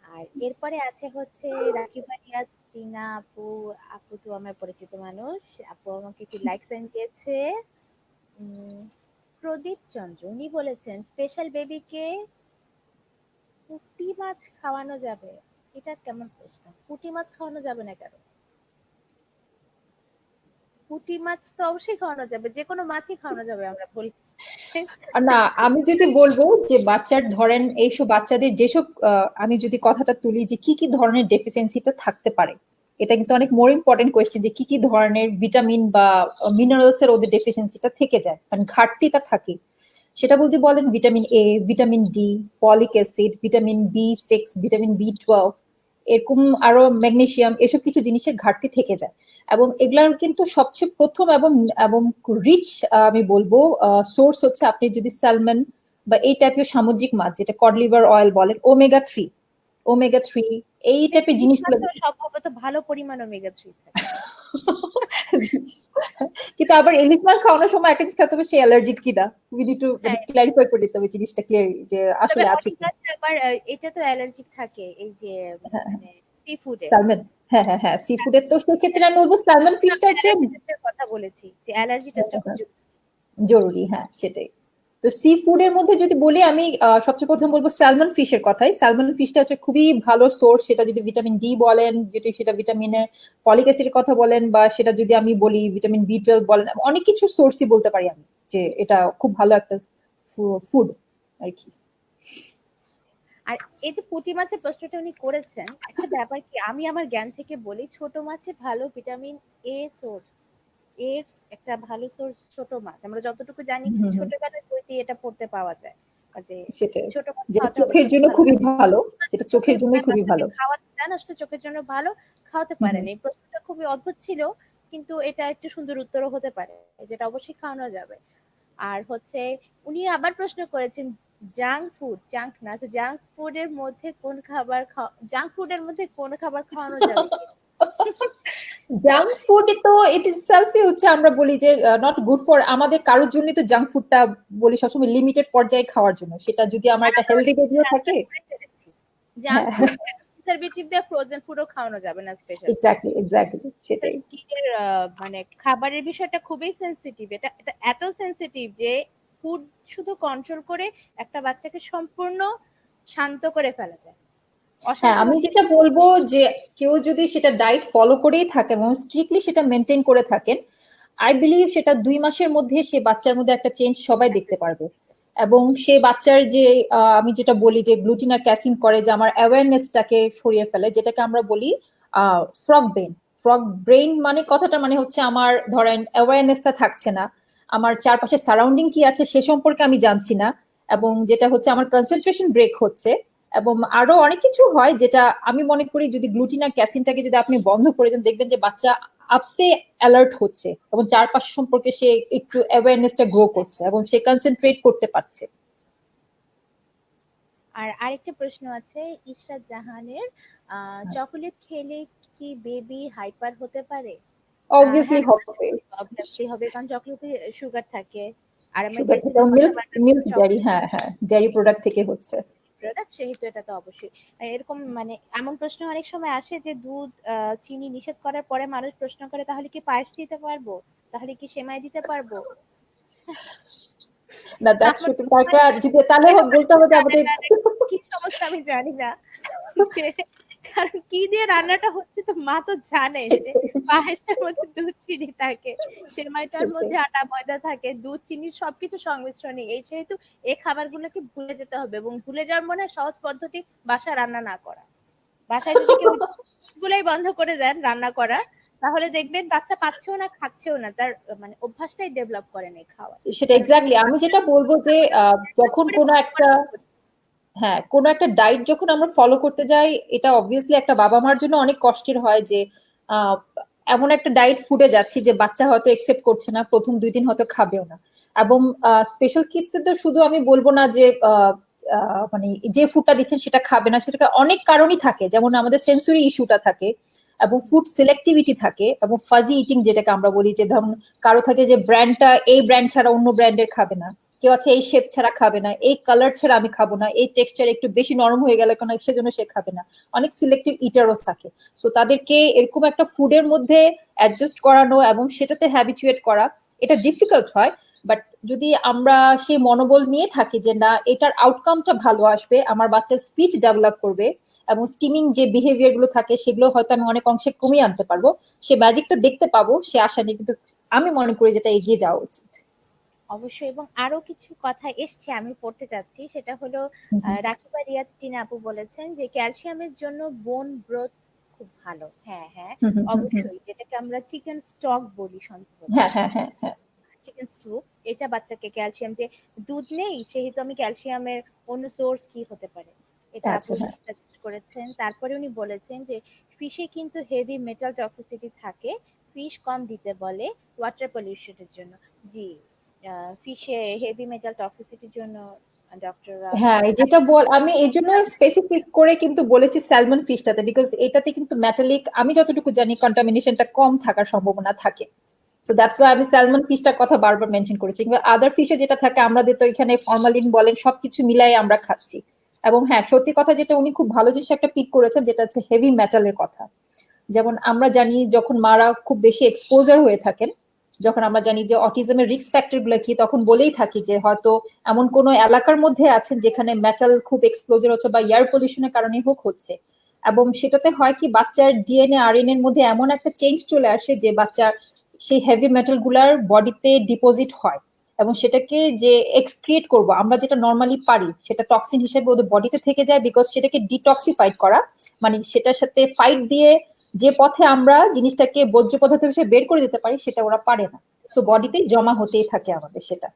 আর এরপরে আছে হচ্ছে রাকিব রিয়াজ টিনা আপু। আপু তো আমার পরিচিত মানুষ, আপু আমাকে একটু লাইক সেন্ড দিয়েছে। উম, প্রদীপ চন্দ্র উনি বলেছেন স্পেশাল বেবিকে পুঁটি মাছ খাওয়ানো যাবে। এটা কেমন প্রশ্ন? পুঁটি মাছ খাওয়ানো যাবে না কেন? পুঁটি মাছ তো অবশ্যই খাওয়ানো যাবে, যে কোনো মাছই খাওয়ানো যাবে আমরা বলছি। না, আমি যদি বলবো যে বাচ্চার ধরেন এইসব বাচ্চাদের যেসব আমি যদি কথাটা তুলি যে কি কি ধরনের ডেফিসিয়েন্সিটা থাকতে পারে, এটা কিন্তু অনেক মোর ইম্পর্টেন্ট কোয়েশ্চেন যে কি কি ধরনের ভিটামিন বা মিনারেলস এর ওদের ডেফিসিয়েন্সিটা থেকে যায়, মানে ঘাটতিটা থাকে। সেটা বলতে বলেন vitamin A, vitamin D, folic acid, vitamin B6, vitamin B12, এরকম আরো ম্যাগনেসিয়াম, এসব কিছু জিনিসের ঘাটতি থেকে যায়। এবং এগুলার কিন্তু সবচেয়ে প্রথম এবং এবং রিচ আমি বলবো সোর্স হচ্ছে আপনি যদি স্যালমন বা এই টাইপের সামুদ্রিক মাছ, যেটা কড লিভার অয়েল বলেন, ওমেগা 3, ওমেগা 3, এই টাইপের ইলিশ জিনিসগুলো। মাছেও সম্ভবত ভালো পরিমাণ ওমেগা 3 থাকে। কিন্তু আবার ইলিশ মাছ খাওয়ানোর সময় একটা জিনিস খেতে হবে সে অ্যালার্জিক কিনা, উই নিড টু মানে হ্যাঁ, ক্লারিফাই করে দিতে হবে জিনিসটা ক্লিয়ার যে তবে আসলে আছে অনেক কিনা। আছে আবার এটা তো অ্যালার্জিক থাকে এই যে হ্যাঁ, মানে সি ফুডে। স্যালমন, হ্যাঁ হ্যাঁ হ্যাঁ, সি ফুডের তো সেক্ষেত্রে আমি বলবো স্যালমন ফিশটা হচ্ছে অ্যালার্জি টেস্টের কথা বলেছি যে অ্যালার্জি টেস্টটা খুব জরুরি। জরুরি, হ্যাঁ সেটাই। তো সি ফুডের মধ্যে যদি বলি আমি সবচেয়ে প্রথম বলবো স্যালমন ফিশের কথাই। স্যালমন ফিশটা হচ্ছে খুবই ভালো সোর্স, সেটা যদি ভিটামিন D বলেন, যদি সেটা ভিটামিনের ফলিক অ্যাসিডের কথা বলেন, বা সেটা যদি আমি বলি ভিটামিন B12 বলেন, অনেক কিছু সোর্সই বলতে পারি আমি যে এটা খুব ভালো একটা ফুড আর কি। আর এই যে পুঁটি মাছের প্রশ্নটা উনি করেছেন, একটা ব্যাপার কি আমি আমার জ্ঞান থেকে বলি, ছোট মাছে ভালো ভিটামিন এ সোর্স, এর একটা ভালো সোর্স ছোট মাছ। আমরা যতটুকু জানি হুম হুম, ছোটবেলায় বইতে এটা পড়তে পাওয়া যায় যে সেটাই, ছোট মাছ যেটা খাওয়াতে হবে চোখের ছোট জন্য ভালো। খুবই ভালো, যেটা চোখের চোখের জন্যই খুবই বাচ্চাকে ভালো। খাওয়াতে চান আসলে চোখের জন্য ভালো, খাওয়াতে হুম পারেন। হুম। এই প্রশ্নটা খুবই অদ্ভুত ছিল, কিন্তু এটা একটু সুন্দর উত্তরও হতে পারে, যেটা অবশ্যই খাওয়ানো যাবে। আর হচ্ছে উনি আবার প্রশ্ন করেছেন জাঙ্ক ফুড, জাঙ্ক না, জাঙ্ক ফুডের মধ্যে কোন খাবার জাঙ্ক ফুডের মধ্যে কোন খাবার খাওয়ানো যাবে কি? জাঙ্ক ফুড তো ইট ইটসেলফই হচ্ছে আমরা বলি যে নট গুড ফর আমাদের কারোর জন্যই তো জাঙ্ক ফুডটা বলি সবসময় লিমিটেড পর্যায়ে খাওয়ার জন্য, সেটা যদি আমার তারা একটা তো হেলদি বেবিও থাকে। আনসার করে ফেলেছি। জাঙ্ক হ্যাঁ, ফুড প্রিজারভেটিভ দিয়ে ফ্রোজেন ফুডও খাওয়ানো যাবে না স্পেশাল কিড। এক্স্যাক্টলি এক্স্যাক্টলি সেটাই। কিডের মানে খাবারের বিষয়টা খুবই সেনসিটিভ। এটা এটা এত সেনসিটিভ যে ফুড শুধু কন্ট্রোল করে একটা বাচ্চাকে সম্পূর্ণ শান্ত করে ফেলা যায়। হ্যাঁ, অশান্ত আমি বাচ্চা যেটা বলবো যে কেউ যদি সেটা ডায়েট ফলো করেই থাকে এবং স্ট্রিক্টলি সেটা মেনটেন করে থাকেন, আই বিলিভ সেটা 2 মাসের মধ্যে সে বাচ্চার মধ্যে একটা চেঞ্জ সবাই দেখতে পারবে। এবং সে বাচ্চার যে আমি যেটা বলি যে গ্লুটিন আর ক্যাসিন করে যে আমার অ্যাওয়ারনেসটাকে সরিয়ে ফেলে, যেটাকে আমরা বলি ফ্রগ ব্রেন। ফ্রগ ব্রেন মানে কথাটা মানে হচ্ছে আমার ধরেন অ্যাওয়ারনেসটা থাকছে না, আমার চারপাশে সারাউন্ডিং কি আছে সে সম্পর্কে আমি জানছি না, এবং যেটা হচ্ছে আমার কনসেন্ট্রেশন ব্রেক হচ্ছে, এবং আরো অনেক কিছু হয় যেটা আমি মনে করি যদি গ্লুটিন আর ক্যাসিনটাকে যদি আপনি বন্ধ করে দেন দেখবেন যে বাচ্চা আপসে অ্যালার্ট হচ্ছে এবং চারপাশ সম্পর্কে সে একটু অ্যাওয়ারনেসটা গ্রো করছে এবং সে কনসেন্ট্রেট করতে পারছে। আর আরেকটা প্রশ্ন আছে ইশরাত জাহানের, আচ্ছা, চকোলেট খেলে কি বেবি হাইপার হতে পারে? অবভিয়াসলি হ্যাঁ, হবে। অবভিয়াসলি হবে, কারণ চকলেটে সুগার থাকে। আর আমরা সুগার বলছি থেকে যে মিল্ক, কথাবার্তা মিল্ক ডেয়ারি, চকলেট হ্যাঁ হ্যাঁ, ডেয়ারি প্রোডাক্ট থেকে হচ্ছে। প্রোডাক্ট, সেহেতু এটা তো অবশ্যই এরকম। মানে এমন প্রশ্ন অনেক সময় আসে যে দুধ চিনি নিষেধ করার পরে মানুষ প্রশ্ন করে তাহলে কি পায়েস দিতে পারবো, তাহলে কি সেমাই দিতে পারবো? না, দ্যাটস আমার ট্রু। মনে হয় যদি তাহলে এরকম বলতে হবে যে জানে আমাদের না, কি সমস্যা আমি জানি না যে কারণ কি দিয়ে রান্নাটা হচ্ছে তো মা তো জানে যে সেটাই পায়েসটার মধ্যে দুধ চিনি থাকে, সেমাইটার সেটাই মধ্যে আটা ময়দা থাকে, দুধ চিনি সবকিছু সংমিশ্রণে। এই যেহেতু এই খাবারগুলোকে ভুলে যেতে হবে, এবং ভুলে যাওয়ার মনে হয় সহজ পদ্ধতি বাসায় রান্না না করা। বাসায় যদি কেউ গুলাই বন্ধ করে দেন রান্না করা, তাহলে দেখবেন বাচ্চা পাচ্ছেও না, খাচ্ছেও না, তার মানে অভ্যাসটাই ডেভেলপ করে নেই খাওয়ার। সেটা কারণ এক্স্যাক্টলি আমি যেটা বলবো যে যখন করে কোনো বন্ধ একটা করা খুব কঠিন। হ্যাঁ কোনো একটা ডায়েট যখন আমরা ফলো করতে যাই, এটা অবভিয়াসলি একটা বাবা মার জন্য অনেক কষ্টের হয় যে আহ, এমন একটা ডায়েট ফুডে যাচ্ছি যে বাচ্চা হয়তো একসেপ্ট করছে না, প্রথম 2 দিন হয়তো খাবেও না। এবং স্পেশাল কিডস তো শুধু আমি বলবো না যে মানে যে ফুডটা দিচ্ছেন সেটা খাবে না, সেটা অনেক কারণই থাকে, যেমন আমাদের সেন্সরি ইস্যুটা থাকে এবং ফুড সিলেক্টিভিটি থাকে এবং ফাজি ইটিং যেটাকে আমরা বলি, যে ধরুন কারো থাকে যে ব্র্যান্ডটা এই ব্র্যান্ড ছাড়া অন্য ব্র্যান্ডের খাবে না, কেউ আছে এই শেপ ছাড়া খাবে না, এই কালার ছাড়া আমি খাবো না, এই টেক্সচার একটু বেশি নরম হয়ে গেলে কোনো সেজন্য সে খাবে না। অনেক সিলেক্টিভ ইটারও থাকে। সো তাদেরকে এরকম একটা ফুডের মধ্যে অ্যাডজাস্ট করানো এবং সেটাতে হ্যাবিচুয়েট করা, এটা ডিফিকাল্ট হয়। বাট যদি আমরা সেই মনোবল নিয়ে থাকি যে না এটার আউটকামটা ভালো আসবে, আমার বাচ্চার স্পিচ ডেভেলপ করবে এবং স্টিমিং যে বিহেভিয়ার গুলো থাকে সেগুলো হয়তো আমি অনেক অংশে কমিয়ে আনতে পারবো, সে ম্যাজিকটা দেখতে পাবো, সে আশা নিয়ে কিন্তু আমি মনে করি যেটা এগিয়ে যাওয়া উচিত। অবশ্যই, এবং আরো কিছু কথা এসছে আমি পড়তে চাচ্ছি, সেটা হলো রাকিবা রিয়াজ টিনা আপু বলেছেন যে ক্যালসিয়ামের জন্য বোন ব্রথ খুব ভালো। হ্যাঁ হ্যাঁ, হুম হুম হুম হুম। অবশ্যই, যেটাকে আমরা চিকেন স্টক বলি সম্ভবত, হ্যাঁ হ্যাঁ হ্যাঁ হ্যাঁ। Chicken soup. এটা বাচ্চাকে ক্যালসিয়াম, যে দুধ নেই সেহেতু আমি ক্যালসিয়ামের অন্য সোর্স কি হতে পারে, এটা আপু আচ্ছা হ্যাঁ। সাজেস্ট করেছেন। তারপরে উনি বলেছেন যে ফিশে কিন্তু হেভি মেটাল টক্সিসিটি থাকে, ফিশ কম দিতে বলে ওয়াটার পলিউশনের জন্য। জি, ফিশে হেভি মেটাল টক্সিসিটির জন্য ডক্টররা হ্যাঁ এই যেটা বল আমি এই জন্য স্পেসিফিক করে কিন্তু বলেছি স্যালমন ফিশটাতে, বিকজ এটাতে কিন্তু মেটালিক আমি যতটুকু জানি কন্টামিনেশনটা কম থাকার সম্ভাবনা থাকে। সো দ্যাটস ওয়াই আমি স্যালমন ফিশটার কথা বারবার মেনশন করেছি। কিংবা আদার ফিশে যেটা থাকে আমাদের তো এখানে ফরমালিন বলেন সবকিছু মিলাই আমরা খাচ্ছি। এবং হ্যাঁ সত্যি কথা যেটা উনি খুব ভালো জিনিস একটা পিক করেছেন, যেটা হচ্ছে হেভি মেটালের কথা। যেমন আমরা জানি যখন মারা খুব বেশি এক্সপোজার হয়ে থাকেন, যখন আমরা জানি যে অটিজমের রিস্ক ফ্যাক্টর গুলো কি, তখন বলেই থাকি যে হয়তো এমন কোন এলাকার মধ্যে আছেন যেখানে মেটাল খুব এক্সপোজার হচ্ছে বা এয়ার পলিউশনের কারণে হোক হচ্ছে। এবং সেটাতে হয় কি বাচ্চার ডিএনএ আরএনএ এর মধ্যে এমন একটা চেঞ্জ চলে আসে যে বাচ্চার সেই হেভি মেটাল গুলার বডিতে ডিপোজিট হয় এবং সেটাকে যে এক্সক্রিয়েট করব আমরা যেটা নর্মালি পারি সেটা টক্সিন হিসেবে ওদের বডিতে থেকে যায়, বিকজ সেটাকে ডিটক্সিফাইড করা মানে সেটার সাথে ফাইট দিয়ে যে পথে আমরা জিনিসটাকে বর্জ্য পদার্থ হিসেবে বের করে দিতে পারি সেটা ওরা পারে না। সো বডিতেই জমা হতেই থাকে আমাদের সেটা,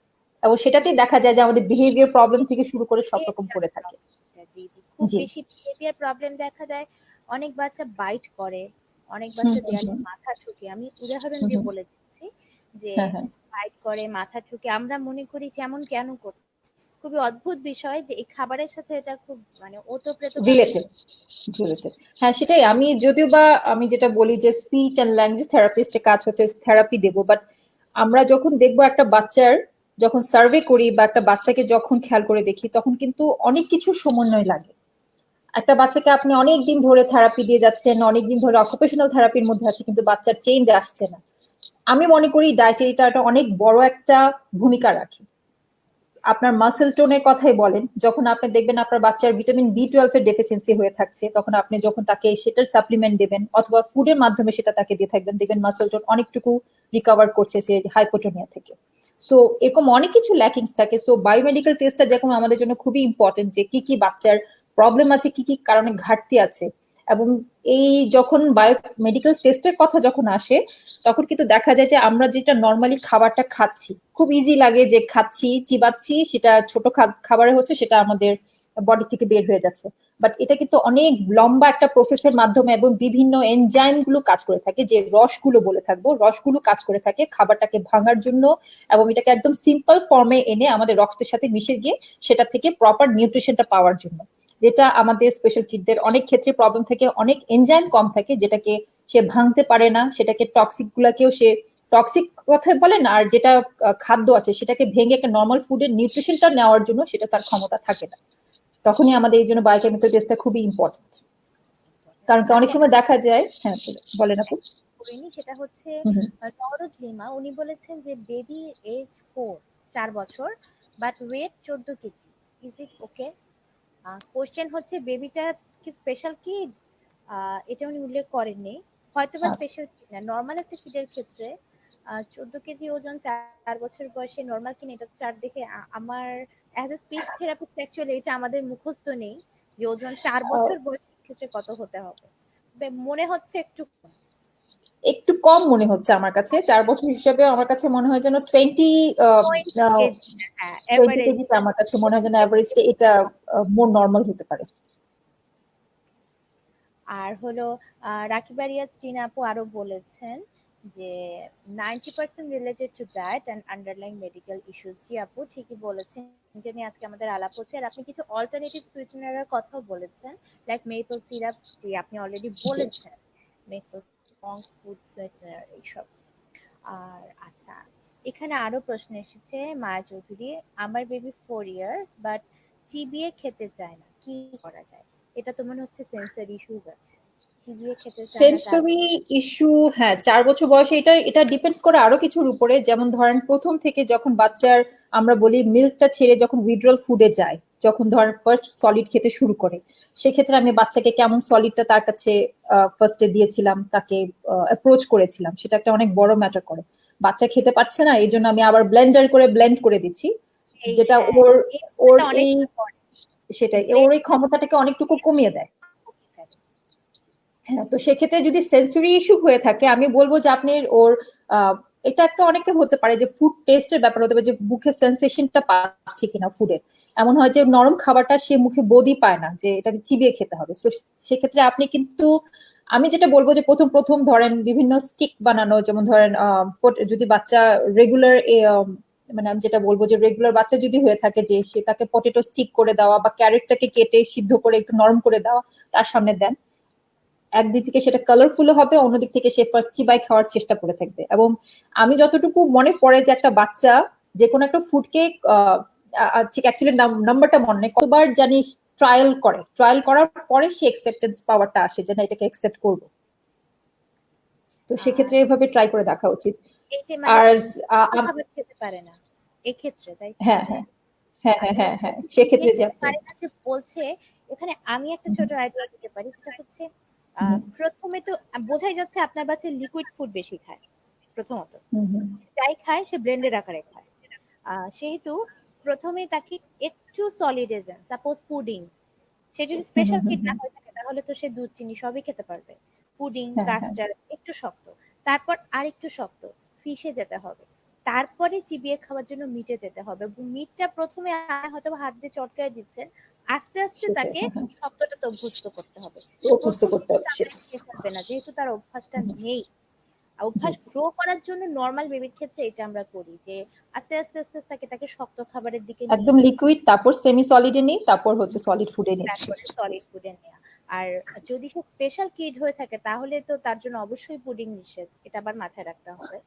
এবং সেটাতেই দেখা যায় যে আমাদের বিহেভিয়ার প্রবলেম থেকে শুরু করে সব রকম করে থাকে। জি জি, খুব জি বেশি বিহেভিয়ার প্রবলেম দেখা যায়। অনেক বাচ্চা বাইট করে, অনেক হুম বাচ্চা হুম দেয়ালে হুম মাথা ঠুকে, আমি উদাহরণ হুম দিয়ে হুম। বলে দিচ্ছি যে হ্যাঁ হ্যাঁ বাইট করে, মাথা ঠুকে, আমরা মনে করি যে এমন কেন করছে। খুবই অদ্ভুত বিষয় যে এই খাবারের সাথে এটা খুব মানে ওতপ্রোত ভাবে রিলেটেড রিলেটেড। হ্যাঁ সেটাই আমি যদিও বা আমি যেটা বলি যে স্পিচ অ্যান্ড ল্যাঙ্গুয়েজ থেরাপিস্টের কাজ হচ্ছে থেরাপি দেবো, বাট আমরা যখন দেখবো একটা বাচ্চার যখন সার্ভে করি বা একটা বাচ্চাকে যখন খেয়াল করে দেখি তখন কিন্তু অনেক কিছু সমন্বয় লাগে। একটা বাচ্চাকে আপনি অনেক দিন ধরে থেরাপি দিয়ে যাচ্ছেন, অনেক দিন ধরে অকুপেশনাল থেরাপির মধ্যে আছে, কিন্তু বাচ্চার চেঞ্জ আসছে না। আমি মনে করি ডায়েটারিটা অনেক বড় একটা ভূমিকা রাখে। আপনার মাসেল টোনের কথাই বলেন, যখন আপনি দেখবেন আপনার বাচ্চার ভিটামিন বি 12 এর ডেফিসিয়েন্সি হয়ে থাকছে, তখন আপনি যখন তাকে সেটার সাপ্লিমেন্ট দেবেন অথবা ফুডের মাধ্যমে সেটা তাকে দিয়ে থাকবেন, দেখবেন মাসেল টোন অনেকটুকু রিকভার করছে সে হাইপোটোনিয়া থেকে। সো এরকম অনেক কিছু ল্যাকিংস থাকে। সো বায়োমেডিকেল টেস্টটা যেরকম আমাদের জন্য খুবই ইম্পর্টেন্ট যে কি কি বাচ্চার প্রবলেম আছে, কি কি কারণে ঘাটতি আছে। এবং এই যখন বায়ো মেডিকেল টেস্টের কথা যখন আসে তখন কিন্তু দেখা যায় যে আমরা যেটা নর্মালি খাবারটা খাচ্ছি খুব ইজি লাগে যে খাচ্ছি চিবাচ্ছি সেটা ছোট খাবারে হচ্ছে সেটা আমাদের বডি থেকে বের হয়ে যাচ্ছে, বাট এটা কিন্তু অনেক লম্বা একটা প্রসেসের মাধ্যমে এবং বিভিন্ন এনজাইম গুলো কাজ করে থাকে, যে রসগুলো বলে থাকবো রসগুলো কাজ করে থাকে খাবারটাকে ভাঙার জন্য এবং এটাকে একদম সিম্পল ফর্মে এনে আমাদের রক্তের সাথে মিশে গিয়ে সেটা থেকে প্রপার নিউট্রিশনটা পাওয়ার জন্য। যেটা আমাদের স্পেশাল কিডদের অনেক ক্ষেত্রে প্রবলেম থাকে, অনেক এনজাইম কম থাকে যেটাকে সে ভাঙতে পারে না, সেটাকে টক্সিক গুলাকেও সে টক্সিক কথাই বলেন, আর যেটা খাদ্য আছে সেটাকে ভেঙে একটা নর্মাল ফুডের নিউট্রিশনটা নেওয়ার জন্য সেটা তার ক্ষমতা থাকে না। তখনই আমাদের এই জন্য বায়োকেমিক্যাল টেস্টটা খুবই ইম্পর্টেন্ট। কারণ কি অনেক আপু সময় দেখা যায় হ্যাঁ বলেন আপু। করিনি, সেটা হচ্ছে হুম হুম। নওরোজ লিমা, উনি বলেছেন যে বেবি এজ 4 বছর, but weight 14 KG, is it okay? Question হচ্ছে বেবিটা কি স্পেশাল কি, এটা উনি উল্লেখ করেননি, হয়তোবা আচ্ছা। স্পেশাল কিনা। নর্মাল একটা কিডের ক্ষেত্রে 14 কেজি ওজন 4 বছর বয়সে নর্মাল কিনা এটা চার দেখে আমার as a speech therapist actually এটা আমাদের মুখস্থ নেই যে ওজন 4 বছর বয়সের ক্ষেত্রে কত হতে হবে। মনে হচ্ছে একটু একটু কম মনে হচ্ছে আমার কাছে, 4 বছর হিসেবে আমার কাছে মনে হয় যেন 20 কেজি। হ্যাঁ, 20 এভারেজ কেজিটা আমার কাছে মনে হয় যেন অ্যাভারেজটা এটা মোর নর্মাল হতে পারে। আর হলো রাকিবা রিয়াজ টিনা আপু আরো বলেছেন যে 90% related to diet and underlying medical issues. জি আপু ঠিকই বলেছেন, যে নিয়ে আজকে আমাদের আলাপ হচ্ছে। আর আপনি কিছু অল্টারনেটিভ সুইটেনারের কথাও বলেছেন, লাইক মেপল সিরাপ, জি আপনি অলরেডি জি। বলেছেন মেপল ফুড সুইটেনার এইসব। আর আচ্ছা, এখানে আরো প্রশ্ন এসেছে মায়া চৌধুরী, আমার বেবি 4 ইয়ার্স বাট চিবিয়ে খেতে চায় না, কি করা যায়? এটা তো মনে হচ্ছে সেন্সর ইস্যুস আছে, চিবিয়ে খেতে চায় না চার সেন্সরি ইস্যু, হ্যাঁ, 4 বছর বয়সে এটা এটা ডিপেন্ডস করে আরো কিছুর উপরে। যেমন ধরেন প্রথম থেকে যখন বাচ্চার আমরা বলি মিল্কটা ছেড়ে যখন উইথড্রল ফুডে যায়, যখন ধরেন ফার্স্ট সলিড খেতে শুরু করে, সেক্ষেত্রে আমি বাচ্চাকে কেমন সলিডটা তার কাছে ফার্স্টে দিয়েছিলাম, তাকে অ্যাপ্রোচ করেছিলাম, সেটা একটা অনেক বড় ম্যাটার করে। বাচ্চা খেতে পারছে না, এই জন্য আমি আবার ব্লেন্ডার করে ব্লেন্ড করে দিচ্ছি, এই যেটা হ্যাঁ, ওর এই ওর বিষয়টা অনেক এই ইম্পর্টেন্ট। সেটাই ওর ব্লেন্ড এই ক্ষমতাটাকে অনেকটুকু কমিয়ে দেয়। হ্যাঁ, তো সেক্ষেত্রে যদি সেন্সরি ইস্যু হয়ে থাকে, আমি বলবো যে আপনি ওর আহ, এটা একটা অনেকে হতে পারে যে ফুড টেস্টের ব্যাপার হতে পারে, যে মুখে সেন্সেশনটা পাচ্ছে কিনা ফুডের। এমন হয় যে নরম খাবারটা সে মুখে বোধই পায় না, যে এটাকে চিবিয়ে খেতে হবে। তো সেক্ষেত্রে আপনি কিন্তু, আমি যেটা বলবো যে প্রথম প্রথম ধরেন বিভিন্ন স্টিক বানানো, যেমন ধরেন যদি বাচ্চা রেগুলার, মানে আমি যেটা বলবো যে রেগুলার বাচ্চা যদি হয়ে থাকে, যে সে তাকে পটেটো স্টিক করে দেওয়া বা ক্যারেটটাকে কেটে সিদ্ধ করে একটু নরম করে দেওয়া তার সামনে দেন, একদিক থেকে সেটা কালারফুল হবে, অন্যদিক থেকে সে ফার্স্ট চিবাই খাওয়ার চেষ্টা করে থাকবে। এবং আমি যতটুকু মনে পড়ে যে একটা বাচ্চা যে কোনো একটা ফুডকে ঠিক অ্যাকচুয়ালি নাম্বারটা মনে নেই, কতবার জানি ট্রায়াল করার পরে সে একসেপ্টেন্স পাওয়ারটা আসে যে না, এটাকে একসেপ্ট করবো। তো আর সেক্ষেত্রে এভাবে ট্রাই করে দেখা উচিত। এই যে মানে আর খাবার খেতে পারে না এক্ষেত্রে, তাই তো? হ্যাঁ, হ্যাঁ, হ্যাঁ, হ্যাঁ, আপনি হ্যাঁ, হ্যাঁ, চিবিয়ে সেক্ষেত্রে যে খেতে আপনি পারে না যে বলছে, এখানে আমি একটা ছোট আইডিয়া দিতে পারি, সেটা হচ্ছে হুম, প্রথমে তো বোঝাই যাচ্ছে আপনার বাচ্চা লিকুইড ফুড বেশি খায়। প্রথমত হুম, হুম, যাই খায় সে ব্লেন্ডের আকারে খায়। সেহেতু প্রথমে তাকে একটু সলিড এজেন্ট, সাপোজ পুডিং, সে যদি হুম, স্পেশাল হুম, হুম, কিড না হুম, হয়ে থাকে তাহলে তো সে দুধ চিনি সবই খেতে পারবে। পুডিং, হ্যাঁ, হ্যাঁ, কাস্টার্ড একটু শক্ত, তারপর আর একটু শক্ত, ফিশে যেতে হবে, তারপরে চিবিয়ে খাওয়ার জন্য মিটে যেতে হবে। মিটটা প্রথমে হয়তো হাত দিয়ে চটকায় দিচ্ছেন, আস্তে আস্তে সেটাই, তাকে হ্যাঁ, হ্যাঁ, শব্দটাতে অভ্যস্ত করতে হবে। অভ্যস্ত প্রথমে করতে হবে চামড়ায় সেটা। খেয়ে ফেলবে না, যেহেতু তার অভ্যাসটা হুম, হুম, নেই। জি, অভ্যাস জি। গ্রো করার জন্য নর্মাল বেবির ক্ষেত্রে এটা আমরা করি যে আস্তে আস্তে আস্তে আস্তে তাকে শক্ত খাবারের দিকে নিয়ে একদম যাই, লিকুইড, তারপর সেমি সলিডে নিই, তারপর হচ্ছে সলিড ফুডে নিচ্ছি। তারপরে সলিড ফুডে নেওয়া। আর যদি সে স্পেশাল কিড হয়ে থাকে তাহলে তো তার জন্য অবশ্যই পুডিং নিষেধ, এটা আবার মাথায় রাখতে হবে।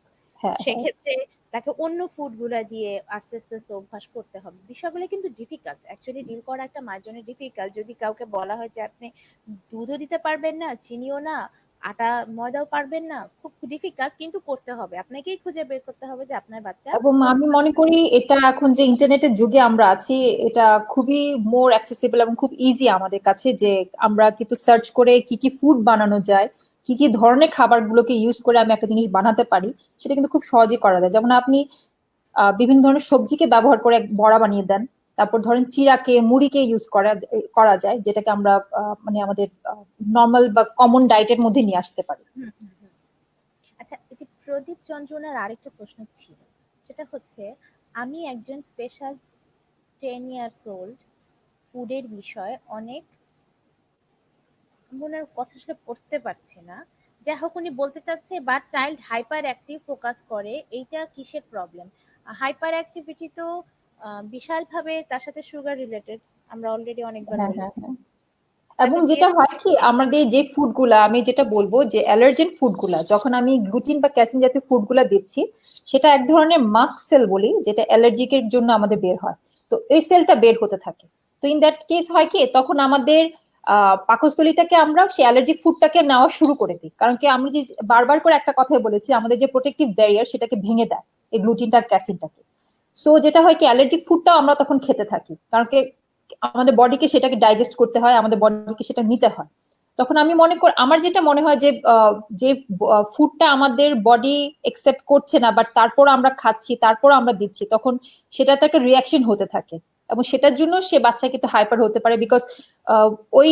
হ্যাঁ, হ্যাঁ। সেক্ষেত্রে তাকে অন্য ফুড গুলা দিয়ে আস্তে আস্তে আস্তে অভ্যাস করতে হবে। বিষয়গুলো কিন্তু ডিফিকাল্ট, অ্যাকচুয়ালি ডিল করা একটা মার জন্য ডিফিকাল্ট। যদি কাউকে বলা হয় যে আপনি দুধও দিতে পারবেন না, চিনিও না, আটা ময়দাও পারবেন না, খুব ডিফিকাল্ট, কিন্তু করতে হবে। আপনাকেই খুঁজে বের করতে হবে যে আপনার বাচ্চা এবং কোন আমি মনে করি এটা এখন যে ইন্টারনেটের যুগে আমরা আছি, এটা খুবই মোর অ্যাক্সেসিবল এবং খুব ইজি আমাদের কাছে, যে আমরা কিন্তু সার্চ করে কি কি ফুড বানানো যায়, কি কি ধরনের খাবারগুলোকে ইউজ করে আমি একটা জিনিস বানাতে পারি, সেটা কিন্তু খুব সহজেই করা যায়। যেমন আপনি বিভিন্ন ধরনের সবজিকে ব্যবহার করে এক বড়া বানিয়ে দেন, তারপর ধরেন চিড়াকে মুড়িকে ইউজ করা করা যায়, যেটাকে আমরা মানে আমাদের নর্মাল বা কমন ডায়েটের মধ্যে নিয়ে আসতে পারি। হুম, হুম, হুম। আচ্ছা, এই যে প্রদীপ চন্দ্রনার আরেকটা প্রশ্ন ছিল, সেটা হচ্ছে আমি একজন স্পেশাল 10 ইয়ার্স ওল্ড, ফুডের বিষয়ে অনেক, ওনার কথা আসলে পড়তে পারছি না, যাই হোক উনি বলতে চাচ্ছে but child hyper active focus করে, এইটা কিসের প্রবলেম? হাইপার অ্যাক্টিভিটি তো বিশালভাবে তার সাথে সুগার রিলেটেড, আমরা অলরেডি অনেকবার হ্যাঁ, হ্যাঁ, বলেছি। হ্যাঁ। তাকে এবং যে যেটা হয় কি, আমাদের যে ফুডগুলা, আমি যেটা বলবো যে অ্যালার্জেন ফুডগুলা, যখন আমি গ্লুটিন বা ক্যাসিন জাতীয় ফুডগুলা দিচ্ছি, সেটা এক ধরনের মাস্ট সেল বলি, যেটা অ্যালার্জিকের জন্য আমাদের বের হয়। তো এই সেলটা বের হতে থাকে। তো ইন দ্যাট কেস হয় কি, তখন আমাদের পাকস্থলীটাকে আমরা সেই অ্যালার্জিক ফুডটাকে নেওয়া শুরু করে দিই, কারণ কি আমি যে বারবার করে একটা কথাই বলেছি, আমাদের যে প্রোটেক্টিভ ব্যারিয়ার সেটাকে ভেঙে দেয় এই গ্লুটিনটার ক্যাসিনটাকে। সো যেটা হয় কি, অ্যালার্জিক ফুডটাও আমরা তখন খেতে থাকি, কারণ কি আমাদের বডিকে সেটাকে ডাইজেস্ট করতে হয়, আমাদের বডিকে সেটা নিতে হয়। তখন আমি মনে করি, আমার যেটা মনে হয় যে যে ফুডটা আমাদের বডি একসেপ্ট করছে না, বাট তারপর আমরা খাচ্ছি, তারপর আমরা দিচ্ছি, তখন সেটাতে একটা রিয়াকশন হতে থাকে, এবং সেটার জন্য সে বাচ্চা কিন্তু হাইপার হতে পারে। বিকজ ওই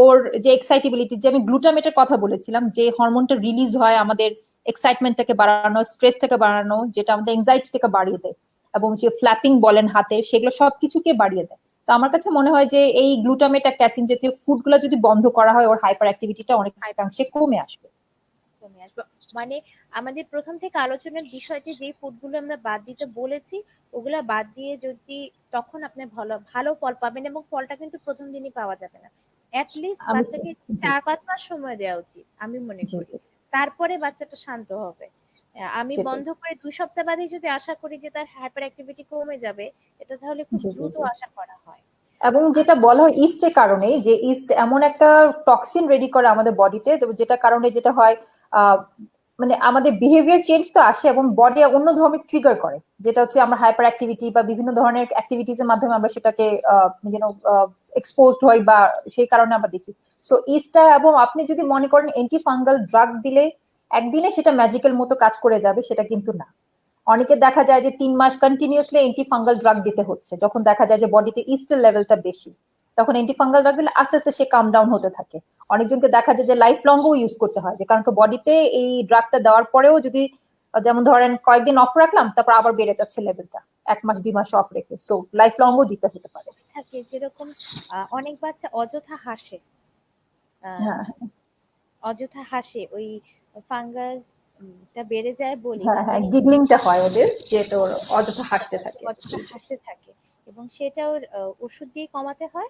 ওর যে এক্সাইটেবিলিটি, যে আমি গ্লুটামেটের কথা বলেছিলাম, যে হরমোনটা রিলিজ হয় আমাদের এক্সাইটমেন্টটাকে বাড়ানো, স্ট্রেসটাকে বাড়ানো, যেটা আমাদের এংজাইটিটাকে বাড়িয়ে দেয়, এবং যে ফ্ল্যাপিং বলেন হাতে, সেগুলো সবকিছুকে বাড়িয়ে দেয়। তো আমার কাছে মনে হয় যে এই গ্লুটামেট আর ক্যাসিন জাতীয় ফুডগুলো যদি বন্ধ করা হয়, ওর হাইপার অ্যাক্টিভিটিটা অনেকাংশে কমে আসবে। কমে আসবে। মানে আমাদের প্রথম থেকে আলোচনার বিষয়টি যে ফুডগুলো আমরা বাদ দিতে বলেছি, ওগুলা বাদ দিয়ে যদি তখন আপনি ভালো ভালো ফল পাবেন, এবং ফলটা কিন্তু প্রথম দিনই পাওয়া যাবে না। লিস্ট আমি বাচ্চাকে জি 4-5 মাস সময় দেওয়া উচিত আমি মনে জি করি। জি, তারপরে বাচ্চাটা শান্ত হবে। আমি সেটাই। বন্ধ করে 2 সপ্তাহ বাদে যদি আশা করি যে তার হাইপার অ্যাক্টিভিটি কমে যাবে, এটা তাহলে খুব জি জি দ্রুত জি। আশা করা হয়। এবং যেটা বলা হয় ইস্টের কারণে, যে ইস্ট এমন একটা টক্সিন রেডি করে আমাদের বডিতে, যেটা কারণে যেটা হয়, আহ, মানে আমাদের বিহেভিয়ার চেঞ্জ তো আসে, এবং বডি অন্য ধরনের ট্রিগার করে, যেটা হচ্ছে আমরা হাইপার অ্যাক্টিভিটি বা বিভিন্ন ধরনের অ্যাক্টিভিটিস এর মাধ্যমে আমরা সেটাকে এক্সপোজড হই, বা সেই কারণে আমরা দেখি। সো ইস্টটা, এবং আপনি যদি মনে করেন অ্যান্টি ফাঙ্গাল ড্রাগ দিলে একদিনে সেটা ম্যাজিক্যাল মতো কাজ করে যাবে, সেটা কিন্তু না। অনেকে দেখা যায় যে 3 মাস কন্টিনিউসলি অ্যান্টি ফাঙ্গাল ড্রাগ দিতে হচ্ছে, যখন দেখা যায় যে বডিতে ইস্টের লেভেলটা বেশি, তখন অ্যান্টি ফাঙ্গাল ড্রাগ দিলে আস্তে আস্তে সে কাম ডাউন হতে থাকে। অনেকজনকে দেখা যায় যে লাইফ লংও ইউজ করতে হয়, যে কারণ বডিতে এই ড্রাগটা দেওয়ার পরেও যদি, যেমন ধরেন কয়েকদিন অফ রাখলাম, তারপর আবার বেড়ে যাচ্ছে লেভেলটা, 1 মাস 2 মাস অফ রেখে, সো লাইফ লংও দিতে হতে পারে। থাকে যেরকম অনেক বাচ্চা অযথা হাসে। আহ, হ্যাঁ অযথা হাসে ওই ফাঙ্গাস টা বেড়ে যায় বলে, হ্যাঁ কিন্তু হ্যাঁ, গিগলিংটা হয় ওদের, যে তোর অযথা হাসতে থাকে। অযথা হাসতে থাকে, এবং সেটাও ওষুধ দিয়ে কমাতে হয়, হ্যাঁ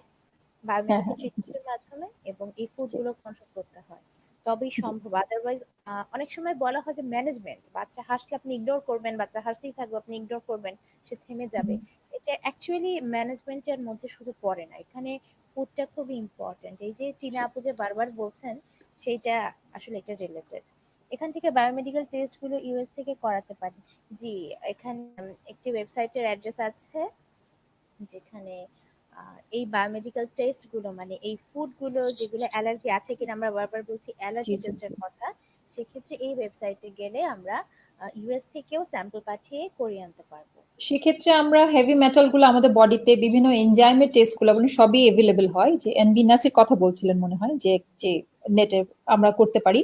বায়োমেডিকেল হ্যাঁ, জি ট্রিটমেন্টের মাধ্যমে, এবং এই ফুড জি গুলো কন্ট্রোল করতে হয়, তবেই জি সম্ভব। আদারওয়াইজ অনেক সময় বলা হয় যে ম্যানেজমেন্ট, বাচ্চা হাসলে আপনি ইগনোর করবেন, বাচ্চা হাসতেই থাকবে, আপনি ইগনোর করবেন, সে থেমে যাবে। এটা অ্যাকচুয়ালি ম্যানেজমেন্টের মধ্যে শুধু পড়ে না, এখানে ফুডটা খুবই ইম্পর্টেন্ট। এই যে টিনা আপু যে বারবার বলছেন, সেইটা আসলে এটা রিলেটেড। এখান থেকে বায়োমেডিকেল টেস্ট গুলো ইউএস থেকে করাতে পারি। জি, এখানে একটি ওয়েবসাইটের অ্যাড্রেস আছে যেখানে এই বায়োমেডিক্যাল টেস্ট গুলো, মানে এই ফুড গুলো যেগুলো অ্যালার্জি আছে কিনা, আমরা বারবার বলছি জি অ্যালার্জি জি জি। টেস্টের কথা, সেক্ষেত্রে এই ওয়েবসাইটে গেলে আমরা ইউএস থেকেও স্যাম্পল পাঠিয়ে করিয়ে আনতে পারবো। সেক্ষেত্রে আমরা হেভি মেটাল গুলো আমাদের বডিতে বিভিন্ন এনজাইমের টেস্ট গুলো, মানে সবই এভেলেবেল হয়, যে এনভিনাসের কথা বলছিলেন মনে হয়, যে যে নেটে আমরা করতে পারি।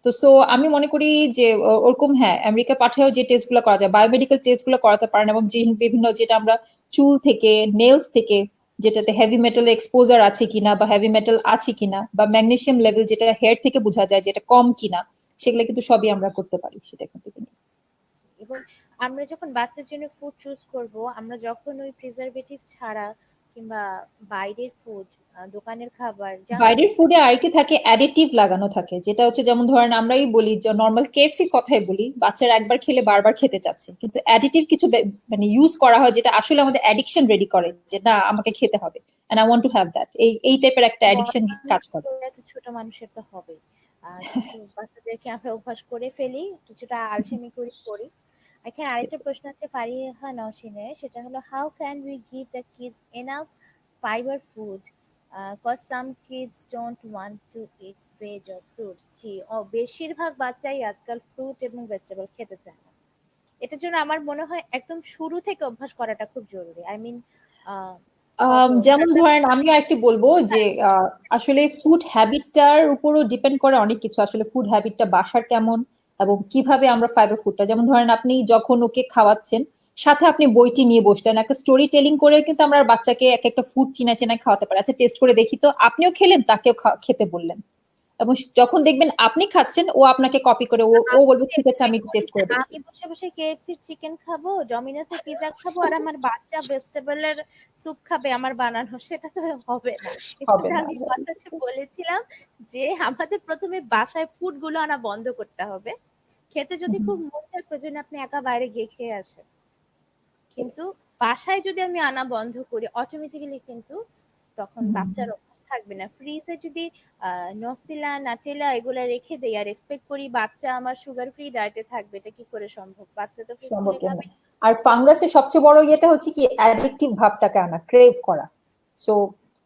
তো সো আমি মনে করি যে ওরকম, হ্যাঁ, আমেরিকা পাঠায়ও যে টেস্ট গুলো করা যায়, বায়োমেডিক্যাল টেস্ট গুলো করাতে পারেন, এবং যে বিভিন্ন, যেটা আমরা চুল থেকে, নেলস থেকে, যেটাতে হেভি মেটাল এক্সপোজার আছে কিনা, বা হেভি মেটাল আছে কিনা, বা ম্যাগনেসিয়াম লেভেল যেটা হেয়ার থেকে বোঝা যায় যেটা কম কিনা, সেগুলো কিন্তু সবই আমরা করতে পারি সেটা কিন্তু। এবং আমরা যখন বাচ্চার জন্য ফুড চুজ করব, আমরা যখন ওই প্রিজারভেটিভ ছাড়া কিংবা বাইরের ফুড, দোকানের খাবার, জাঙ্ক বাইরের ফুড। ফুডে আরেকটি থাকে, অ্যাডিটিভ লাগানো থাকে, যেটা হচ্ছে, যেমন ধরেন আমরাই বলি, যে নর্মাল কেএফসির কথাই বলি, বাচ্চারা একবার খেলে বারবার খেতে চাচ্ছে, কিন্তু অ্যাডিটিভ কিছু মানে ইউজ করা হয়, যেটা আসলে আমাদের অ্যাডিকশন রেডি করে, যে না আমাকে খেতে হবে, and I want to have that, এই টাইপের একটা বড় অ্যাডিকশন মানুষ কাজ করে। তো এত ছোট মানুষের তো হবে, কিন্তু বাচ্চাদেরকে আমরা অভ্যাস করে ফেলি, কিছুটা আলসেমি করি করি। এখানে আরেকটা সেটাই। প্রশ্ন আছে ফারিহা নওশিনের, সেটা হলো how can we give the kids enough fibre food, cause some kids don't want to eat veg or fruits. জি, বেশিরভাগ বাচ্চাই আজকাল ফ্রুট এবং ভেজিটেবল খেতে চায় না। এটার জন্য আমার মনে হয় একদম শুরু থেকে অভ্যাস করাটা খুব জরুরি। আই মিন কত যেমন ঢাকা ধরেন আমিও একটি বলবো, যে আসলে ফুড হ্যাবিটটার উপরও ডিপেন্ড করে অনেক কিছু, আসলে ফুড হ্যাবিটটা বাসার কেমন, এবং কিভাবে আমরা ফাইবার ফুডটা, যেমন ধরেন আপনি যখন ওকে খাওয়াচ্ছেন, সাথে আপনি বইটি নিয়ে বসলেন, একটা স্টোরি টেলিং করে কিন্তু আমরা বাচ্চাকে এক একটা ফুড চিনা চেনা খাওয়াতে পারি। আচ্ছা, টেস্ট করে দেখি তো, আপনিও খেলেন, তাকেও খেতে বললেন, এবং যখন দেখবেন আপনি খাচ্ছেন, ও আপনাকে কপি করে, ও ও আমি বলবে তো ঠিক আছে এক্সপেক্ট আমি করি টেস্ট যে করে দেখি। আমি বসে বসে কেএফসির চিকেন খাবো, ডমিনোসের পিজা খাবো, আর আমার বাচ্চা ভেজিটেবলের স্যুপ খাবে আমার বানানো, সেটা তো হবে না। হবে এজন্য না। আমি কথাটা বলেছিলাম যে আমাদের প্রথমে বাসায় ফুড গুলো আনা বন্ধ করতে হবে। খেতে যদি খুব মন চায়, প্রয়োজনে আপনি একা বাইরে গিয়ে খেয়ে আসেন, কিন্তু বাসায় যদি আমি আনা বন্ধ করি, অটোমেটিক্যালি কিন্তু তখন বাচ্চার অভ্যাস থাকবে না। ফ্রিজে যদি নসিলা নাটেলা এগুলা রেখে দেই আর এক্সপেক্ট করি বাচ্চা আমার সুগার ফ্রি ডায়েটে থাকবে, এটা কি করে সম্ভব? বাচ্চা তো ফ্রিজ সম্ভব কিনে না। খাবে। আর ফাঙ্গাসের সবচেয়ে বড় ইয়েটা হচ্ছে কি, অ্যাডিকটিভ ভাবটাকে আনা, ক্রেভ করা। সো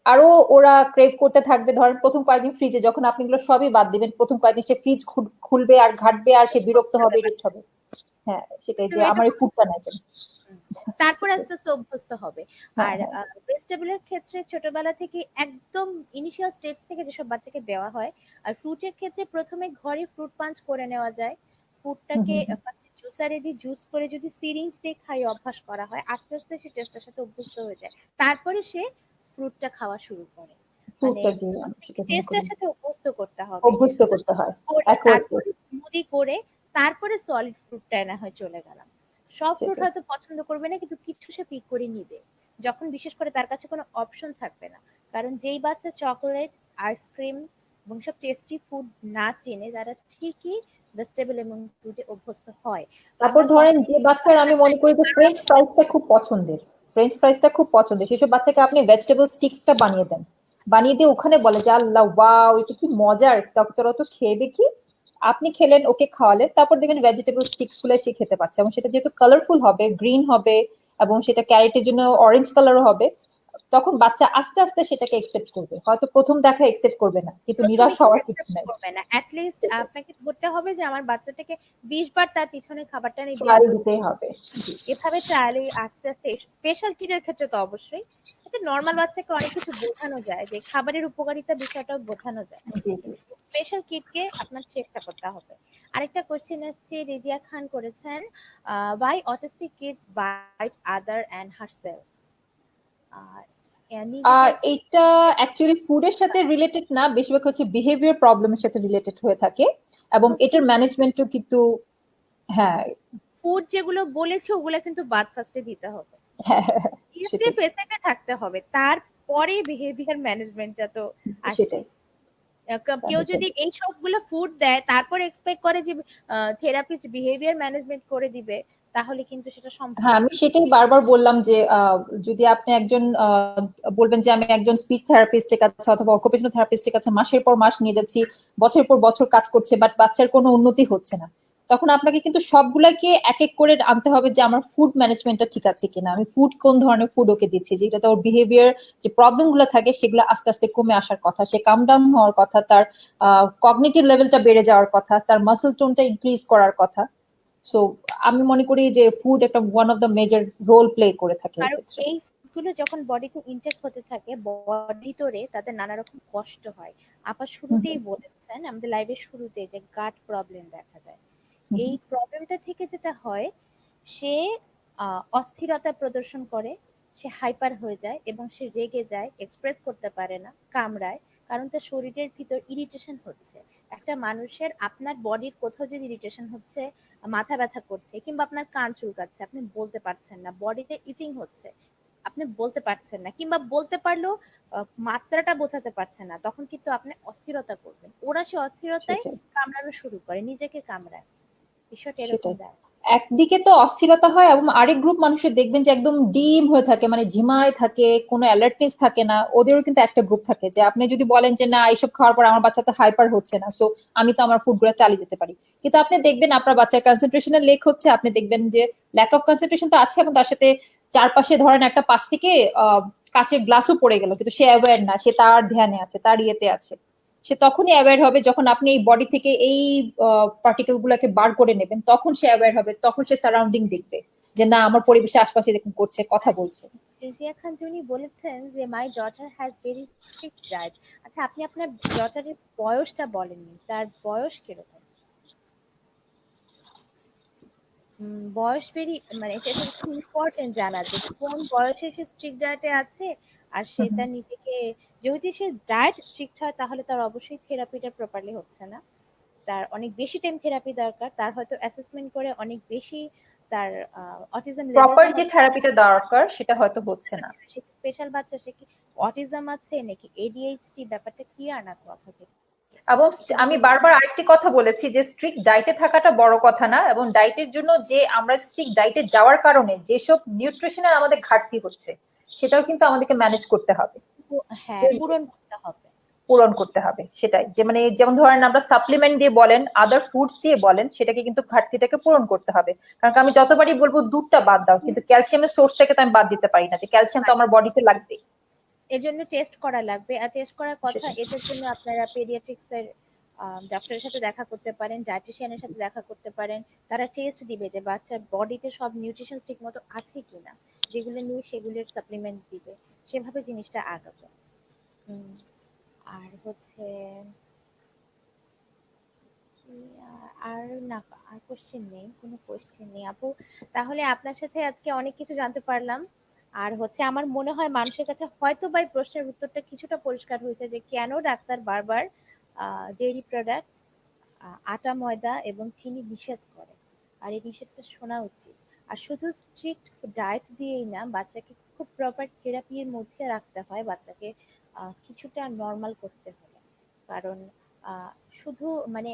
আরো ওরা ক্রেভ করতে থাকবে। ধরেন প্রথম কয়েকদিন ফ্রিজে, যখন আপনি এগুলো সবই বাদ দিবেন, প্রথম কয়েকদিন সে ফ্রিজ খুলবে আর ঘাটবে আর সে বিরক্ত হবে, ইরিটেট হবে। হ্যাঁ, সেটাই যে শুরুতে এটা আমার এই ফুডটা নাই কেন। হুম। তারপরে আস্তে, আস্তে অভ্যস্ত হবে। হ্যাঁ, আর হ্যাঁ। ভেজিটেবল এর ক্ষেত্রে ছোটবেলা থেকে একদম ইনিশিয়াল স্টেজ থেকে যেসব বাচ্চাকে দেওয়া হয়, আর ফ্রুট এর ক্ষেত্রে ১ম এ ঘরে ফ্রুট পাঞ্চ করে নেওয়া যায়। হুম, ফ্রুটটাকে হুম, হুম। ফার্স্টে জুসারে দিয়ে জুস করে যদি সিরিঞ্জ দিয়ে খাইয়ে অভ্যাস করা হয়, আস্তে, আস্তে সে টেস্টের সাথে অভ্যস্ত হয়ে যায়। তারপরে সে ফ্রুটটা খাওয়া শুরু করে। মানে ফুডটা জি, ১ম ঠিক থেকে আছে মনে টেস্টের করেন। সাথে অভ্যস্ত করতে হবে। অভ্যস্ত করতে হয়। করে অ্যাকোয়ার্ড তারপরে টেস্ট। স্মুদি করে তারপরে সলিড ফ্রুটটায় না হয় চলে গেলাম। সব ফ্রুট সেটাই। হয়তো পছন্দ করবে না, কিন্তু কিছু সে পিক করে নিবে। যখন বিশেষ করে তার কাছে কোনো অপশন থাকবে না। কারণ যেই বাচ্চা চকোলেট, আইসক্রিম এবং সব টেস্টি ফুড না চেনে, তারা ঠিকই ভেজিটেবল এবং ফ্রুটে অভ্যস্ত হয়। তো তারপর আমরা ধরেন কখনোই যে বাচ্চার আমি মনে করি যে ফ্রেঞ্চ ফ্রাইসটা খুব পছন্দের, ফ্রেঞ্চ ফ্রাইসটা খুব পছন্দের, সেসব বাচ্চাকে আপনি ভেজিটেবল স্টিক্সটা বানিয়ে দেন, বানিয়ে দিয়ে ওখানে বলে যে আল্লাহ ওয়াও এটা কি মজার, চলো তো খেয়ে দেখি। আপনি খেলেন, ওকে খাওয়ালেন, তারপর দেখেন ভেজিটেবল স্টিক্স গুলো সে খেতে পারছে, এবং সেটা যেহেতু কালারফুল হবে, গ্রিন হবে, এবং সেটা ক্যারেটের জন্য অরেঞ্জ কালারও হবে, তখন বাচ্চা আস্তে আস্তে সেটাকে একসেপ্ট করবে। হয়তো প্রথম দেখা একসেপ্ট করবে না, কিন্তু ১ম নিরাশ এ কিন্তু হওয়ার কিছু অ্যাকসেপ্ট নাই। করবে না। এট লিস্ট আপনাকে ধরতে হবে যে আমার বাচ্চাটাকে ২০ বার তার পিছনে খাবারটা আমি ট্রায়াল দেবো। দিতেই হবে। জি, এভাবে ট্রায়ালে আস্তে, আস্তে স্পেশাল কিডের ক্ষেত্রে তো অবশ্যই। একটা নরমাল বাচ্চাকে অনেক কিছু বোঝানো যায়, যে খাবারের উপকারিতা বিষয়টাও বোঝানো যায়। জি, জি। কিন্তু স্পেশাল কিডকে আপনার চেষ্টা করতে হবে। আরেকটা কোয়েশ্চেন আসছে, রেজিয়া খান করেছেন, why autistic kids bite other and herself? আর নিজেদের এটা অ্যাকচুয়ালি ফুডের সাথে রিলেটেড না, বেশিরভাগ হচ্ছে বিহেভিয়ার প্রবলেমের সাথে রিলেটেড হয়ে থাকে, এবং এটার ম্যানেজমেন্টও কিন্তু। হ্যাঁ, ফুড যেগুলো বলেছি ওগুলো কিন্তু বাদ ফার্স্টে দিতে হবে। হ্যাঁ, হ্যাঁ, হ্যাঁ, সেটাই, পেছাতে থাকতে হবে, তারপরে বিহেভিয়ার ম্যানেজমেন্টটা তো আসছে। সেটাই। কেউ যদি এই সবগুলো ফুড দেয় তারপর এক্সপেক্ট করে যে থেরাপিস্ট বিহেভিয়ার ম্যানেজমেন্ট করে দিবে, তাহলে কিন্তু সেটা সম্ভব হ্যাঁ, না। আমি সেটাই বারবার বললাম যে যদি আপনি একজন বলবেন যে আমি একজন স্পিচ থেরাপিস্টের কাছে অথবা অকুপেশনাল থেরাপিস্টের কাছে মাসের পর মাস নিয়ে যাচ্ছি, বছর পর বছর কাজ করছে, বাট বাচ্চার কোনো উন্নতি হচ্ছে না, তখন আপনাকে কিন্তু সবগুলাকে এক এক করে আনতে হবে যে আমার ফুড ম্যানেজমেন্টটা ঠিক আছে কিনা, আমি ফুড কোন ধরনের ফুড ওকে দিচ্ছি, যেটাতে ওর বিহেভিয়ার যে প্রবলেম গুলো থাকে সেগুলো আস্তে আস্তে কমে আসার কথা, সে কাম ডাউন হওয়ার কথা, তার কগনিটিভ লেভেলটা বেড়ে যাওয়ার কথা, তার মাসেল টোনটা ইনক্রিজ করার কথা। সো আমি মনে করি যে ফুড একটা one of the major role play করে থাকে এই কারণ ক্ষেত্রে। এই ফুডগুলো যখন বডিতে ইনটেক হতে থাকে, বডির ভিতরে তাদের নানা রকম কষ্ট হয়। আপা হুম, শুরুতেই হুম, বলেছেন আমাদের লাইভের শুরুতে যে গাট প্রবলেম দেখা যায়। হুম, এই প্রবলেমটা থেকে যেটা হয়, সে অস্থিরতা প্রদর্শন করে, সে হাইপার হয়ে যায় এবং সে রেগে যায়, এক্সপ্রেস করতে পারে না, কামড়ায়। কারণ তার শরীরের ভিতর ইরিটেশন হচ্ছে। একটা মানুষের আপনার বডির কোথাও যদি ইরিটেশন হচ্ছে, মাথা ব্যথা করছে কিংবা আপনার কান চুলকাচ্ছে, আপনি বলতে পারছেন না, বডিতে ইচিং হচ্ছে, আপনি বলতে পারছেন না, কিংবা বলতে পারলেও মাত্রাটা বোঝাতে পারছেন না, তখন কিন্তু আপনি অস্থিরতা করবেন। ওরা সে অস্থিরতায় সেটাই, কামড়ানো শুরু করে, নিজেকে কামড়ায়। বিষয়টা এরকম সেটাই। দেয়। একদিকে তো অস্থিরতা হয়, এবং আরেক গ্রুপ মানুষের দেখবেন যে একদম ডিম হয়ে থাকে, মানে ঝিমায় থাকে, কোনো অ্যালার্টনেস থাকে না, ওদেরও কিন্তু একটা গ্রুপ থাকে যে আপনি যদি বলেন যে না এইসব খাওয়ার পর আমার বাচ্চা তো হাইপার হচ্ছে না, সো আমি তো আমার ফুড গুলো চালিয়ে যেতে পারি, কিন্তু আপনি দেখবেন আপনার বাচ্চার কনসেন্ট্রেশনের লেক হচ্ছে, আপনি দেখবেন যে ল্যাক অফ কনসেন্ট্রেশন তো আছে, এবং তার সাথে চারপাশে ধরেন একটা পাশ থেকে কাচের গ্লাসও পড়ে গেল, কিন্তু সে অ্যাওয়্যার না, সে তার ধ্যানে আছে, তার ইয়েতে আছে। সে তখনই অ্যাওয়্যার হবে যখন আপনি এই বডি থেকে এই পার্টিকেল গুলাকে বার করে নেবেন, তখন সে অ্যাওয়্যার হবে, তখন সে সারাউন্ডিং দেখবে যে না আমার পরিবেশে আশপাশে এরকম করছে, কথা বলছে। রিজিয়া খান যিনি বলেছেন যে my daughter has very strict diet. আচ্ছা, আপনি আপনার ডটারের বয়সটা বলেননি, তার বয়স কিরকম? বয়স ভেরি, মানে এটা খুব ইম্পর্টেন্ট জানা যে কোন বয়সে সে স্ট্রিক্ট ডায়েটে আছে। আর সে হুম, হুম। তার নিজেকে, যদি সে ডায়েট স্ট্রিক্ট হয় তাহলে তার অবশ্যই থেরাপিটা প্রপারলি হচ্ছে না। তার অনেক বেশি টাইম থেরাপি দরকার, তার হয়তো অ্যাসেসমেন্ট করে অনেক বেশি তার অটিজম প্রপার লেভেলটা যে হয়তো। থেরাপিটা দরকার সেটা হয়তো হচ্ছে না। আচ্ছা, সে কি স্পেশাল বাচ্চা, সে কি অটিজম আছে নাকি এডিএইচডি, ব্যাপারটা ক্লিয়ার না তো আপনাকে। এবং একটু আমি যদি বারবার আরেকটি কথা বলেছি যে স্ট্রিক্ট ডায়েটে থাকাটা বড় কথা না, এবং ডায়েটের জন্য যে আমরা স্ট্রিক্ট ডায়েটে যাওয়ার কারণে যেসব নিউট্রিশনের আমাদের ঘাটতি হচ্ছে, সেটাও কিন্তু আমাদেরকে ম্যানেজ করতে হবে, হ্যাঁ যে পূরণ করতে হবে। পূরণ করতে হবে। সেটাই যে মানে যেমন ধরেন আমরা সাপ্লিমেন্ট দিয়ে বলেন, আদার ফুডস দিয়ে বলেন, সেটাকে কিন্তু ঘাটতিটাকে পূরণ করতে হবে। কারণ আমি যতবারই বলবো দুধটা বাদ দাও, কিন্তু ক্যালসিয়ামের সোর্সটাকে তো আমি বাদ দিতে পারি না, যে ক্যালসিয়াম তো আমার বডিতে লাগবেই। এজন্য টেস্ট করা লাগবে। আর টেস্ট করার কথা, সেটাই। এটার জন্য আপনারা পেডিয়াট্রিক্স এর ডক্টরের সাথে দেখা করতে পারেন, ডায়েটিশিয়ানের সাথে দেখা করতে পারেন। তারা টেস্ট দিবে যে বাচ্চার বডিতে সব নিউট্রিশন ঠিক মতো আছে কিনা, যেগুলো নিয়ে সেগুলোর সাপ্লিমেন্টস দিবে, সেভাবে জিনিসটা আগাবে। হুম, আর হচ্ছে কি, আর না, আর কোশ্চেন নেই, কোনো কোশ্চেন নেই আপু। তাহলে আপনার সাথে আজকে অনেক কিছু জানতে পারলাম। আর হচ্ছে আমার মনে হয় মানুষের কাছে হয়তো বা এই প্রশ্নের উত্তরটা কিছুটা পরিষ্কার হয়েছে যে কেন ডাক্তার বারবার ডেইরি প্রোডাক্ট, আটা ময়দা এবং চিনি নিষেধ করে। আর এই নিষেধটা শোনা উচিত। আর শুধু স্ট্রিক্ট ডায়েট দিয়েই না, বাচ্চাকে খুব প্রপার থেরাপির মধ্যে রাখতে হয় বাচ্চাকে কিছুটা নর্মাল করতে হলে। কারণ আহ, শুধু মানে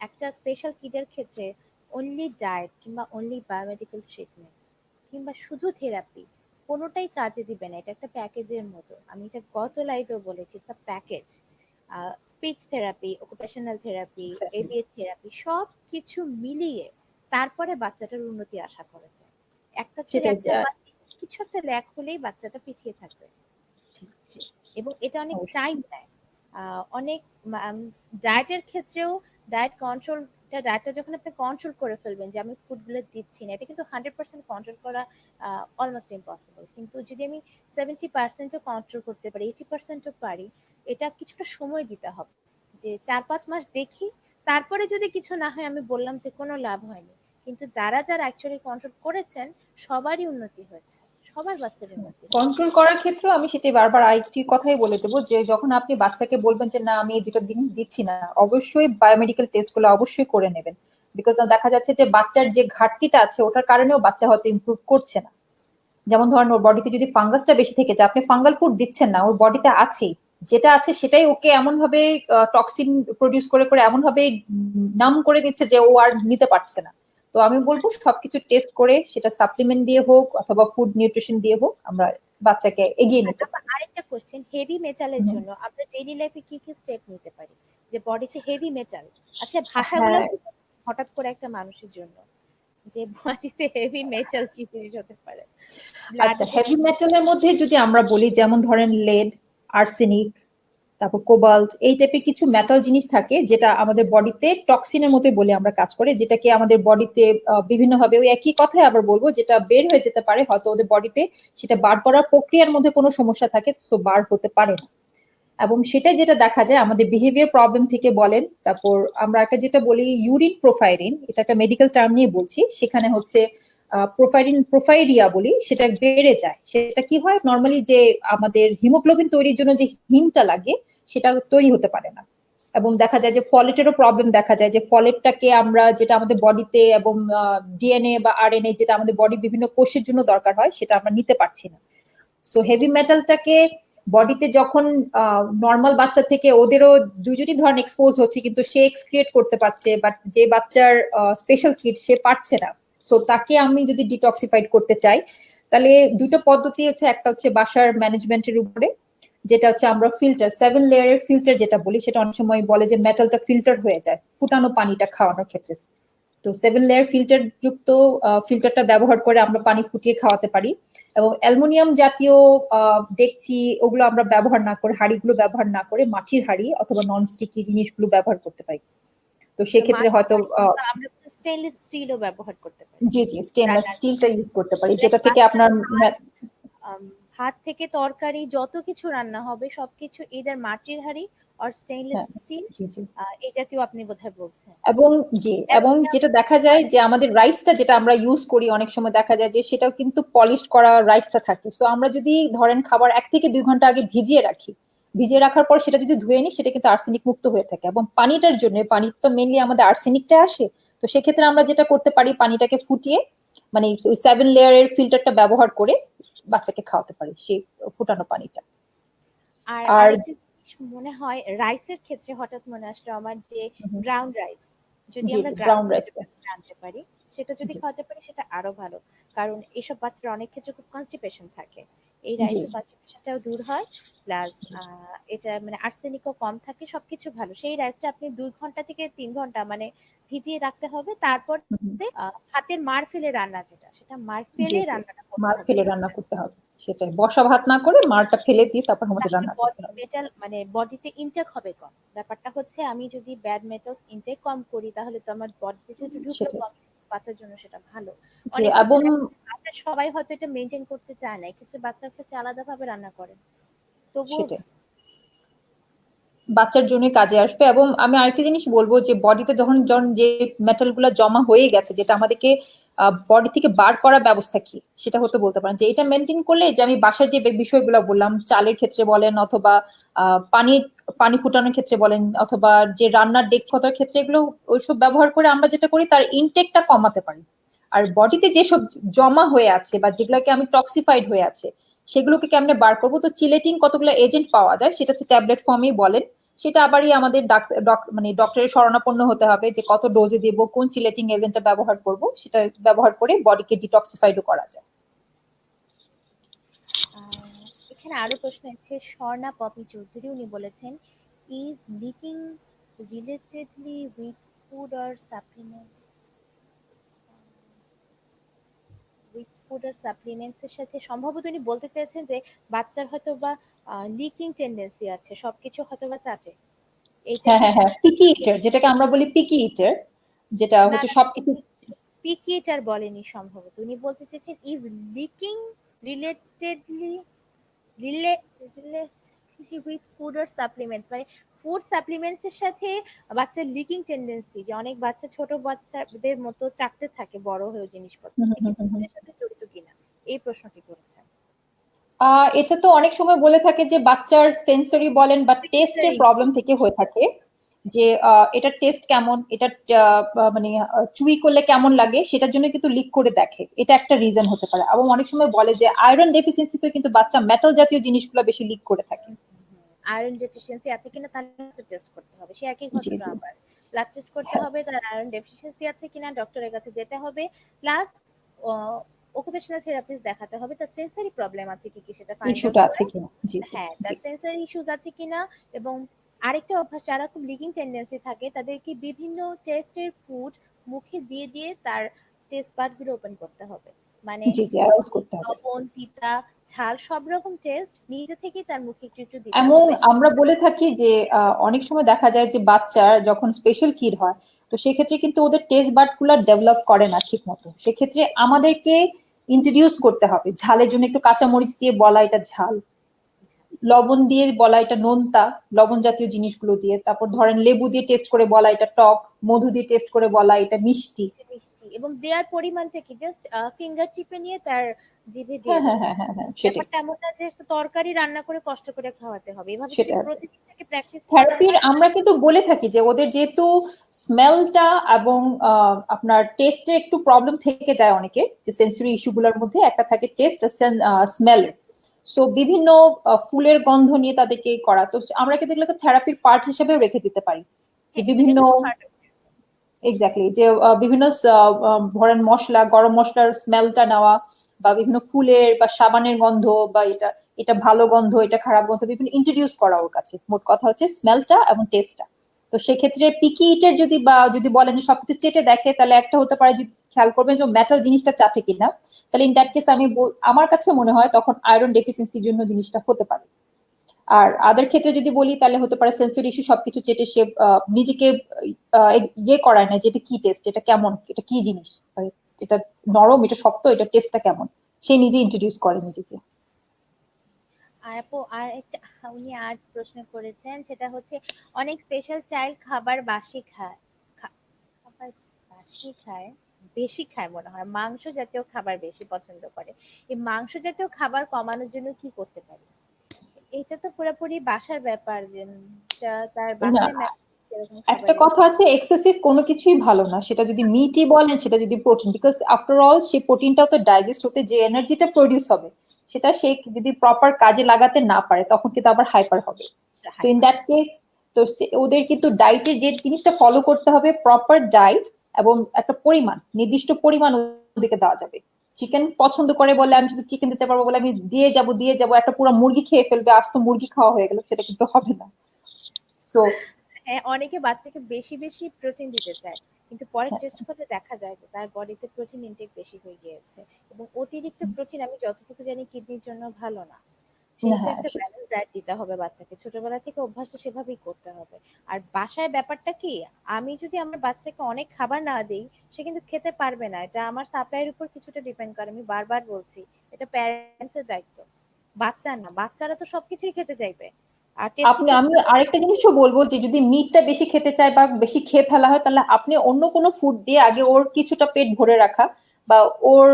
একটা স্পেশাল কিডের ক্ষেত্রে অনলি ডায়েট কিংবা অনলি বায়োমেডিকেল ট্রিটমেন্ট কিংবা শুধু থেরাপি কোনোটাই কাজে দিবে না। এটা একটা প্যাকেজের মতো, আমি এটা গত লাইভেও বলেছি, এটা package. Speech therapy, occupational therapy, exactly. ABS therapy সব কিছু মিলিয়ে তারপরে বাচ্চাটার উন্নতি আশা করা যায়। একটার থেকে সেটাই। একটা বাদ দিয়ে কিছু একটা ল্যাক হলেই বাচ্চাটা পিছিয়ে থাকবে। জি, জি, এবং এটা অনেক অবশ্যই। টাইম নেয়। অনেক ডায়েটের ক্ষেত্রেও ডায়েট কন্ট্রোলটা, ডায়েটটা যখন আপনি কন্ট্রোল করে ফেলবেন যে আমি ফুডগুলো দিচ্ছি না, এটা কিন্তু 100% কন্ট্রোল করা অলমোস্ট ইম্পসিবল। কিন্তু যদি আমি 70%ও কন্ট্রোল করতে পারি, 80%ও পারি, এটা কিছুটা সময় দিতে হবে। যে 4-5 মাস দেখি, তারপরে যদি কিছু না হয় আমি বললাম যে কোনো লাভ হয়নি। কিন্তু যারা যারা অ্যাকচুয়ালি কন্ট্রোল করেছেন সবারই উন্নতি হয়েছে, সবার বাচ্চার উন্নতি হয়েছে। কন্ট্রোল করার ক্ষেত্রেও আমি সেটাই বারবার আরেকটি কথাই বলে দেবো যে যখন আপনি বাচ্চাকে বলবেন যে না আমি এই দুটো জিনিস দিচ্ছি না, অবশ্যই বায়োমেডিকেল টেস্ট গুলো অবশ্যই করে নেবেন। বিকজ দেখা যাচ্ছে যে বাচ্চার যে ঘাটতিটা আছে ওটার কারণেও বাচ্চা হয়তো ইমপ্রুভ করছে না। যেমন ধরেন ওর বডিতে যদি ফাঙ্গাসটা বেশি থেকে যায়, আপনি ফাঙ্গাল ফুড দিচ্ছেন না, ওর বডিতে আছেই, যেটা আছে সেটাই ওকে এমন ভাবে টক্সিন প্রডিউস করে করে এমন ভাবে নাম করে দিচ্ছে যে ও আর নিতে পারছে না। তো আমি বলবো সবকিছু টেস্ট করে সেটা সাপ্লিমেন্ট দিয়ে হোক অথবা ফুড নিউট্রিশন দিয়ে হোক আমরা বাচ্চাকে এগিয়ে আর নিতে আমার পারি। আরেকটা কোশ্চেন, হেভি মেটালের হুম। জন্য আমরা ডেইলি লাইফে কি কি স্টেপ নিতে পারি? যে বডিতে হেভি মেটাল, আচ্ছা ভাষাগুলো হ্যাঁ। কি হঠাৎ করে একটা মানুষের জন্য, যে বডিতে হেভি মেটাল কি জিনিস হতে পারে আচ্ছা, ব্লাডে? হেভি মেটালের মধ্যে যদি আমরা বলি যেমন ধরেন লেড, আর্সেনিক, তারপর কোবাল্ট, এই টাইপের কিছু মেটাল জিনিস থাকে যেটা আমাদের বডিতে টক্সিনের মতোই বলে আমরা কাজ করে, যেটাকে আমাদের বডিতে বিভিন্নভাবে ওই একই কথাই আবার বলবো যেটা বের হয়ে যেতে পারে, হয়তো ওদের বডিতে সেটা বার করার প্রক্রিয়ার মধ্যে কোনো সমস্যা থাকে, সো বার হতে পারে না। এবং সেটা যেটা দেখা যায় আমাদের বিহেভিয়ার প্রবলেম থেকে বলেন, তারপর আমরা একটা যেটা বলি ইউরিন প্রোফাইরিন, এটা একটা মেডিকেল টার্ম নিয়ে বলছি, সেখানে হচ্ছে প্রোফাইরিয়া বলি, সেটা বেড়ে যায়। সেটা কি হয়, নর্মালি যে আমাদের হিমোগ্লোবিন তৈরির জন্য যে হিমটা লাগে সেটা তৈরি হতে পারে না। এবং দেখা যায় যে ফলেটেরও প্রবলেম দেখা যায়, যে ফলেটটাকে আমরা যেটা আমাদের বডিতে এবং ডিএনএ বা আরএনএ যেটা আমাদের বডি বিভিন্ন কোষের জন্য দরকার হয় সেটা আমরা নিতে পারছি না। সো হেভি মেটালটাকে বডিতে যখন নর্মাল বাচ্চা থেকে ওদেরও দুজনই ধরেন এক্সপোজ হচ্ছে, কিন্তু সে এক্সক্রিয়েট করতে পারছে, বাট যে বাচ্চার স্পেশাল কিড সে পারছে না। সো তাকে আমি যদি ডিটক্সিফাইড করতে চাই, তাহলে দুটো পদ্ধতি হচ্ছে, একটা হচ্ছে বাসার ম্যানেজমেন্টের উপরে, যেটা হচ্ছে আমরা ফিল্টার 7 লেয়ারের ফিল্টার যেটা বলি, সেটা অনেক সময় বলে যে মেটালটা ফিল্টার হয়ে যায় ফুটানো পানিটা খাওয়ানোর ক্ষেত্রে। তো 7 লেয়ার ফিল্টার যুক্ত ফিল্টারটা ব্যবহার করে আমরা পানি ফুটিয়ে খাওয়াতে পারি। এবং অ্যালুমিনিয়াম জাতীয় ডেকচি ওগুলো আমরা ব্যবহার না করে, হাঁড়িগুলো ব্যবহার না করে মাটির হাঁড়ি অথবা নন স্টিকি জিনিসগুলো ব্যবহার করতে পারি। তো তো সেক্ষেত্রে মাটির হয়তো হাঁড়ি কিংবা আমরা স্টেনলেস স্টিলও ব্যবহার করতে পারি জি জি স্টেনলেস রান্নার স্টিলটা জন্য। ইউজ করতে পারি, লাইক যেটা থেকে বাচ্চার আপনার আম, ভাত থেকে তরকারি যত কিছু রান্না হবে সবকিছু এদের মাটির হাঁড়ি আর স্টেইনলেস হ্যাঁ। স্টিল, জি জি। এই জাতীয় আপনি বোধহয় বলছেন। এবং জি, এবং অ্যালুমিনিয়াম। যেটা দেখা যায় যে আমাদের রাইসটা যেটা আমরা ইউজ করি অনেক সময় দেখা যায় যে সেটাও কিন্তু পলিশ করা রাইসটা থাকে। সো আমরা যদি ধরেন খাবার 1 থেকে 2 ঘন্টা আগে ভিজিয়ে রাখি, ভিজিয়ে রাখার পর সেটা যদি ধুয়ে নিই, সেটা কিন্তু আর্সেনিক মুক্ত হয়ে থাকে। এবং পানিটার জন্য, পানি তো মেনলি আমাদের আর্সেনিকটা আসে, তো সেক্ষেত্রে আমরা যেটা করতে পারি পানিটাকে ফুটিয়ে মানে ওই 7 লেয়ারের ফিল্টারটা ব্যবহার করে বাচ্চাকে খাওয়াতে পারি সেই ফুটানো পানিটা। আর আর আরেকটা জিনিস মনে হয় রাইসের ক্ষেত্রে হঠাৎ মনে আসলো আমার, যে ব্রাউন রাইস, যদি জি আমরা জি গ্রাম ব্রাউন রাইসটা। আনতে পারি, সেটা যদি জি খাওয়াতে পারি সেটা আরো ভালো। কারণ এসব বাচ্চারা অনেক ক্ষেত্রে খুব কনস্টিপেশন থাকে, এই জি। রাইসে কনস্টিপেশনটাও দূর হয়, প্লাস এটা মানে আর্সেনিকও কম থাকে, সবকিছু ভালো। সেই রাইসটা আপনি 2 ঘন্টা থেকে 3 ঘন্টা মানে ভিজিয়ে রাখতে হবে। তারপর হুম, হুম। হাতের মার ফেলে রান্না, যেটা সেটা মার জি, ফেলে জি। রান্নাটা করতে মার হবে। ফেলে রান্না করতে হবে। সেটাই। বসা ভাত না করে মারটা ফেলে দিয়ে তারপর আমাদের তাহলে রান্না করতে বডি হবে। মেটাল মানে বডিতে ইনটেক হবে কম। ব্যাপারটা হচ্ছে আমি যদি ব্যাড মেটালস ইনটেক কম করি তাহলে তো আমার বডিতে সেটা ঢুকলো সেটাই। কম, বাচ্চার জন্য সেটা ভালো। জি, অনেক ক্ষেত্রে এবং দেখা যায় বাসার সবাই হয়তো এটা মেনটেন করতে চায় না, এক্ষেত্রে বাচ্চার ক্ষেত্রে আলাদাভাবে রান্না করেন, তবুও সেটাই। বাচ্চার জন্য কাজে আসবে। এবং আমি আরেকটা জিনিস বলবো যে বডিতে যখন যখন যে মেটাল গুলা জমা হয়ে গেছে, যেটা আমাদেরকে বডি থেকে বার করার ব্যবস্থা কি সেটা হতে বলতে পারেন, যে এটা মেনটেন করলে, যে আমি বাসার যে বিষয়গুলো বললাম, চালের ক্ষেত্রে বলেন অথবা পানি পানি ফুটানোর ক্ষেত্রে বলেন, অথবা যে রান্নার দক্ষতার ক্ষেত্রে, এগুলো ওইসব ব্যবহার করে আমরা যেটা করি তার ইনটেকটা কমাতে পারি। আর বডিতে যেসব জমা হয়ে আছে বা যেগুলোকে আমি টক্সিফাইড হয়ে আছে, সেগুলোকে কেমনে বার করবো? তো চিলেটিং কতগুলো এজেন্ট পাওয়া যায়, সেটা হচ্ছে ট্যাবলেট ফর্মেই বলেন। সেটা আবারই আমাদের মানে ডক্টরের শরণাপন্ন হতে হবে, যে কত ডোজে দেব, কোন চিলেটিং এজেন্টটা ব্যবহার করব, সেটা ব্যবহার করে বডিকে ডিটক্সিফাইডও করা যায়। এখানে আরো প্রশ্ন আছে, স্বর্ণা পপি চৌধুরী, উনি বলেছেন, is liking relatedly with food or supplement, with food or supplements এর সাথে সম্ভবত উনি বলতে চেয়েছেন যে বাচ্চার হয়তো বা লিকিং টেন্ডেন্সি আছে, সবকিছু হয়তো বা চাটে, এইটা হ্যাঁ, কি? হ্যাঁ, হ্যাঁ, পিকি ইটার, যেটাকে আমরা বলি পিকি ইটার, যেটা না হচ্ছে না, সবকিছু। পিকিটার বলেনি সম্ভবত, উনি বলতে চেয়েছেন is liking relatedly relatedly with food or supplements, মানে ফুড সাপ্লিমেন্টস এর সাথে বাচ্চার লিকিং টেন্ডেন্সি, যে অনেক বাচ্চা ছোট বাচ্চাদের মতো চাটতে থাকে বড় হয়ে জিনিসপত্র, হুম, এটা কি হুম, হুম, হুম। ফুডের সাথে জড়িত কিনা, এই প্রশ্নটি করেছেন। এটা তো অনেক সময় বলে থাকে যে বাচ্চার সেন্সরি বলেন বা টেস্টের সেন্সরি প্রবলেম থেকে হয়ে থাকে, যে এটার টেস্ট কেমন, এটা মানে চুই করলে কেমন লাগে, সেটার জন্য কিন্তু লিক করে দেখে, এটা একটা রিজন হতে পারে। এবং অনেক সময় বলে যে আয়রন ডেফিসিয়েন্সিতে কিন্তু বাচ্চা মেটাল জাতীয় জিনিসগুলো বেশি লিক করে থাকে। আয়রন ডেফিসিয়েন্সি আছে কিনা তাহলে টেস্ট করতে হবে, সে একই জি, ঘটনা জি। আবার ব্লাড টেস্ট করতে হ্যাঁ, হবে, তার আয়রন ডেফিসিয়েন্সি আছে কিনা ডক্টরের কাছে যেতে হবে, প্লাস অকুপেশনাল থেরাপিস্ট দেখাতে হবে, তার সেন্সরি প্রবলেম আছে কি কি সেটা ফাইন্ড আউট ইস্যুটা আছে করে। কিনা। জি, জি, হ্যাঁ, জি। তার সেন্সরি ইস্যুস আছে কিনা। এবং আরেকটা অভ্যাস, যারা খুব লিকিং টেন্ডেন্সি থাকে তাদেরকে বিভিন্ন টেস্টের ফুড মুখে দিয়ে দিয়ে তার টেস্ট বাড গুলো ওপেন করতে হবে, মানে জি, জি, অ্যারাউজ করতে হবে। লবণ, তিতা, ঝাল সব রকম টেস্ট নিজে থেকেই তার মুখে একটু একটু দিতে এমন হবে। আমরা বলে থাকি যে অনেক সময় দেখা যায় যে বাচ্চার যখন স্পেশাল কিড হয়, তো সেক্ষেত্রে কিন্তু ওদের টেস্ট বাড গুলা ডেভেলপ করে না ঠিক মতো। সেক্ষেত্রে আমাদেরকে ইন্ট্রোডিউস করতে হবে, ঝালের জন্য একটু কাঁচা মরিচ দিয়ে বলা এটা ঝাল, লবণ দিয়ে বলা এটা নোনতা, লবণ জাতীয় জিনিসগুলো দিয়ে, তারপর ধরেন লেবু দিয়ে টেস্ট করে বলা এটা টক, মধু দিয়ে টেস্ট করে বলা এটা মিষ্টি। মিষ্টি, এবং দেওয়ার পরিমাণটা কি জাস্ট ফিঙ্গার চিপে নিয়ে তার জিভে দিয়ে হ্যাঁ, হ্যাঁ, দেওয়া। হ্যাঁ, হ্যাঁ, হ্যাঁ, সেটাই। ব্যাপারটা এমন না যে একটা তরকারি রান্না করে কষ্ট করে খাওয়াতে হবে, এভাবে যদি সেটা প্রতিদিন থেকে প্র্যাকটিস করানো থেরাপির হয়। আমরা কিন্তু বলে থাকি যে ওদের যেহেতু স্মেলটা এবং আপনার টেস্টে একটু প্রবলেম থেকে যায় অনেকে, যে সেন্সরি ইস্যু গুলোর মধ্যে একটা থাকে টেস্ট স্মেল। সো বিভিন্ন ফুলের গন্ধ নিয়ে তাদেরকে করা, তো আমরা কিন্তু এগুলোকে থেরাপির পার্ট হিসেবেও রেখে দিতে পারি, যে হ্যাঁ, বিভিন্ন এটা তো পার্ট অফ। এক্স্যাক্টলি, যে বিভিন্ন ধরেন মশলা, গরম মশলার স্মেলটা নেওয়া, বা বিভিন্ন ফুলের বা সাবানের গন্ধ, বা এটা এটা ভালো গন্ধ, এটা খারাপ গন্ধ, বিভিন্ন ইন্ট্রোডিউস করা ওর কাছে। মোট কথা হচ্ছে স্মেলটা এবং টেস্টটা। তো সেক্ষেত্রে পিকি ইটের যদি বা যদি বলেন যে সবকিছু চেটে দেখে, তাহলে একটা হতে পারে, যদি খেয়াল করবেন যে মেটাল জিনিসটা চাটে কিনা, তাহলে ইন দ্যাট কেস আমার কাছে মনে হয় তখন আয়রন ডেফিসিয়েন্সির জন্য জিনিসটা হতে পারে। আর আদার ক্ষেত্রে যদি বলি, তাহলে হতে পারে সেন্সরি ইস্যু, সবকিছু চেটে সে নিজেকে আহ, ইয়ে করায় না যে এটা কি টেস্ট, এটা কেমন, এটা কি জিনিস, এটা নরম, এটা শক্ত, এটা টেস্টটা কেমন, সে নিজে ইন্ট্রোডিউস করে নিজেকে। আর আপু আর একটা, উনি আর প্রশ্ন করেছেন, সেটা হচ্ছে অনেক স্পেশাল চাইল্ড খাবার বাসি খায়, খাবার বাসি খায়, বেশি খায় মনে হয়, মাংস জাতীয় খাবার বেশি পছন্দ করে, এই মাংস জাতীয় খাবার কমানোর জন্য কি করতে পারি? এটা তো পুরোপুরি বাসার ব্যাপার, যে তার না, বাসায় এরকম খাবার একটা ইউজ। কথা আছে, এক্সেসিভ কোনো কিছুই ভালো না, সেটা যদি মিটই বলেন, সেটা যদি প্রোটিন, বিকজ আফটার অল সেই প্রোটিনটাও তো ডাইজেস্ট হতে যে এনার্জিটা প্রডিউস হবে, সেটা সে যদি প্রপার কাজে লাগাতে না পারে, তখন কিন্তু আবার হাইপার হবে। সো ইন দ্যাট কেস, তো ওদের কিন্তু ডাইটের যে জিনিসটা ফলো করতে হবে, প্রপার ডাইট, এবং একটা পরিমাণ, নির্দিষ্ট পরিমাণ ওদেরকে দেওয়া যাবে। চিকেন পছন্দ করে বলে আমি শুধু চিকেন দিতে পারবো বলে আমি দিয়ে যাব, একটা পুরো মুরগি খেয়ে ফেলবে, আজ তো মুরগি খাওয়া হয়ে গেল, সেটা কিন্তু হবে না। সো হ্যাঁ, অনেকে বাচ্চাকে বেশি বেশি প্রোটিন দিতে চায়, কিন্তু পরে টেস্ট করলে দেখা যায় যে তার বডিতে প্রোটিন ইনটেক বেশি হয়ে গিয়েছে। এবং অতিরিক্ত প্রোটিন আমি যতটুকু জানি কিডনির জন্য ভালো না। সেহেতু হ্যাঁ একটা সেটা। ব্যালেন্স ডায়েট দিতে হবে বাচ্চাকে, ছোটবেলা থেকে অভ্যাসটা সেভাবেই করতে হবে। আর বাসায় ব্যাপারটা কি, আমি যদি আমার বাচ্চাকে অনেক খাবার না দিই, সে কিন্তু খেতে পারবে না। এটা আমার সাপ্লাইয়ের উপর কিছুটা ডিপেন্ড করে, আমি বারবার বলছি। এটা প্যারেন্টস এর দায়িত্ব, বাচ্চার না। বাচ্চারা তো সবকিছুই খেতে চাইবে, আর টেস্টি আমি ফুডগুলো বেশি আরেকটা খাবে। জিনিসও বলবো যে যদি মিটটা বেশি খেতে চায় বা বেশি খেয়ে ফেলা হয়, তাহলে আপনি অন্য কোনো ফুড দিয়ে আগে ওর কিছুটা পেট ভরে রাখা, বা ওর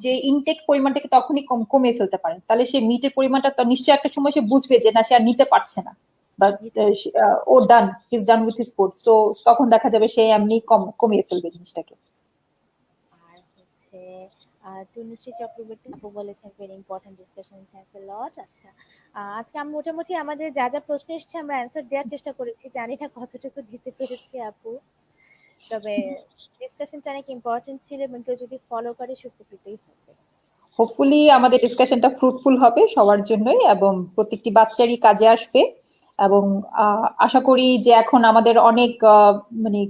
যে ইনটেক পরিমাণটাকে তখনই কমিয়ে ফেলতে পারেন, তাহলে সে মিটের পরিমাণটা তো নিশ্চয়ই একটা সময় সে বুঝবে যে না, সে আর নিতে পারছে না, বা ও done, is done with his food. So তখন দেখা যাবে সে এমনি কমিয়ে ফেলবে জিনিসটাকে। আর হচ্ছে তনুশ্রী চক্রবর্তী আপু বলেছেন very important discussion, thanks a lot. আচ্ছা, আজকে আমি মোটামুটি আমাদের যা যা প্রশ্ন এসেছে আমরা অ্যান্সার দেওয়ার চেষ্টা করেছি, জানি না কতটুকু দিতে পেরেছি আপু। তবে ডিসকাশনটা অনেক ইম্পর্টেন্ট ছিল এবং কেউ যদি ফলো করে সুপ্রতিতই হবে। হোপফুলি আমাদের ডিসকাশনটা ফ্রুটফুল হবে সবার জন্যই, এবং প্রত্যেকটি বাচ্চারই কাজে আসবে। এবং আশা করি যে এখন আমাদের অনেক মানে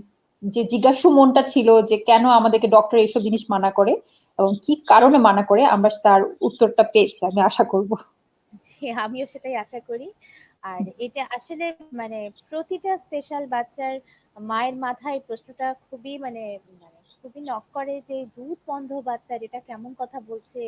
যে জিজ্ঞাসু মনটা ছিল যে কেন আমাদেরকে ডক্টর এইসব জিনিস মানা করে এবং কি কারণে মানা করে, আমরা তার উত্তরটা পেয়েছি আমি আশা করব। জি, আমিও সেটাই আশা করি। আর এটা আসলে মানে প্রতিটা স্পেশাল বাচ্চার মায়ের মাথায় প্রশ্নটা খুবই মানে মানে খুবই নক করে যে দুধ বন্ধ বাচ্চার এটা কেমন কথা বলছে,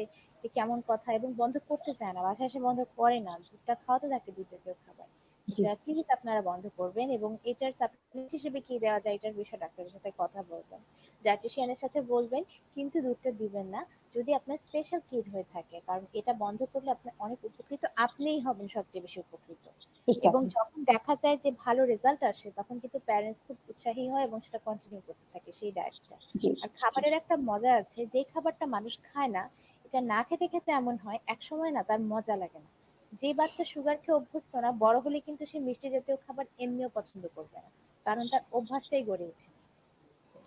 এ কেমন কথা, এবং বন্ধ করতে চায় না, বাসায় এসে বন্ধ করে না, দুধটা খাওয়াতে থাকে দুধ জাতীয় খাবার। জি এটা প্লিজ আপনারা বন্ধ করবেন, এবং এটার সাপ্লিমেন্ট হিসেবে কি দেওয়া যায় এটার বিষয়ে ডাক্তারের সাথে কথা বলবেন, ডায়েটিশিয়ানের সাথে বলবেন। কিন্তু দুধটা দিবেন না যদি আপনার স্পেশাল কিড হয়ে থাকে, কারণ এটা বন্ধ করলে আপনি অনেক উপকৃত, আপনিই হবেন সবচেয়ে বেশি উপকৃত। এবং এক্স্যাক্টলি। যখন দেখা যায় যে ভালো রেজাল্ট আসে তখন কিন্তু প্যারেন্টস খুব উৎসাহী হয় এবং সেটা কন্টিনিউ করতে থাকে সেই ডায়েটটা। জি আর জি। খাবারের একটা মজা আছে, যে খাবারটা মানুষ খায় না, এটা না খেতে খেতে এমন হয় এক সময় না তার মজা লাগে না। যে বাচ্চা সুগার খেয়ে অভ্যস্ত না, বড় হলে কিন্তু সে মিষ্টি জাতীয় খাবার এমনিও পছন্দ করবে না, কারণ তার অভ্যাসটাই গড়ে ওঠে।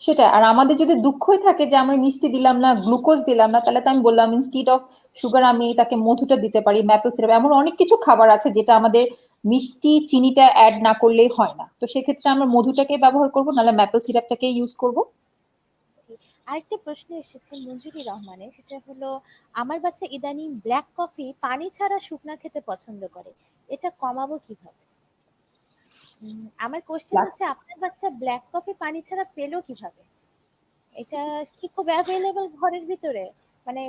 সেটাই। আর আমাদের যদি দুঃখই থাকে যে আমরা মিষ্টি দিলাম না, গ্লুকোজ দিলাম না, তাহলে তো আমি বললাম ইনস্টিড অফ সুগার আমি তাকে মধুটা দিতে পারি, ম্যাপেল সিরাপ, এমন অনেক কিছু খাবার আছে যেটা আমাদের মিষ্টি চিনিটা অ্যাড না করলেই হয় না। তো সেক্ষেত্রে আমরা মধুটাকে ব্যবহার করবো, নাহলে ম্যাপেল সিরাপটাকে ইউজ করব। আরেকটা প্রশ্ন এসেছে মঞ্জুরি রহমানের, সেটা হলো আমার বাচ্চা ইদানিং ব্ল্যাক কফি পানি ছাড়া শুকনা খেতে পছন্দ করে, এটা কমাবো কিভাবে? আমার কোশ্চেন হচ্ছে আপনার বাচ্চা ব্ল্যাক কফি পানি ছাড়া পেলো কিভাবে? এটা কি খুব অ্যাভেলেবল ঘরের ভিতরে? মানে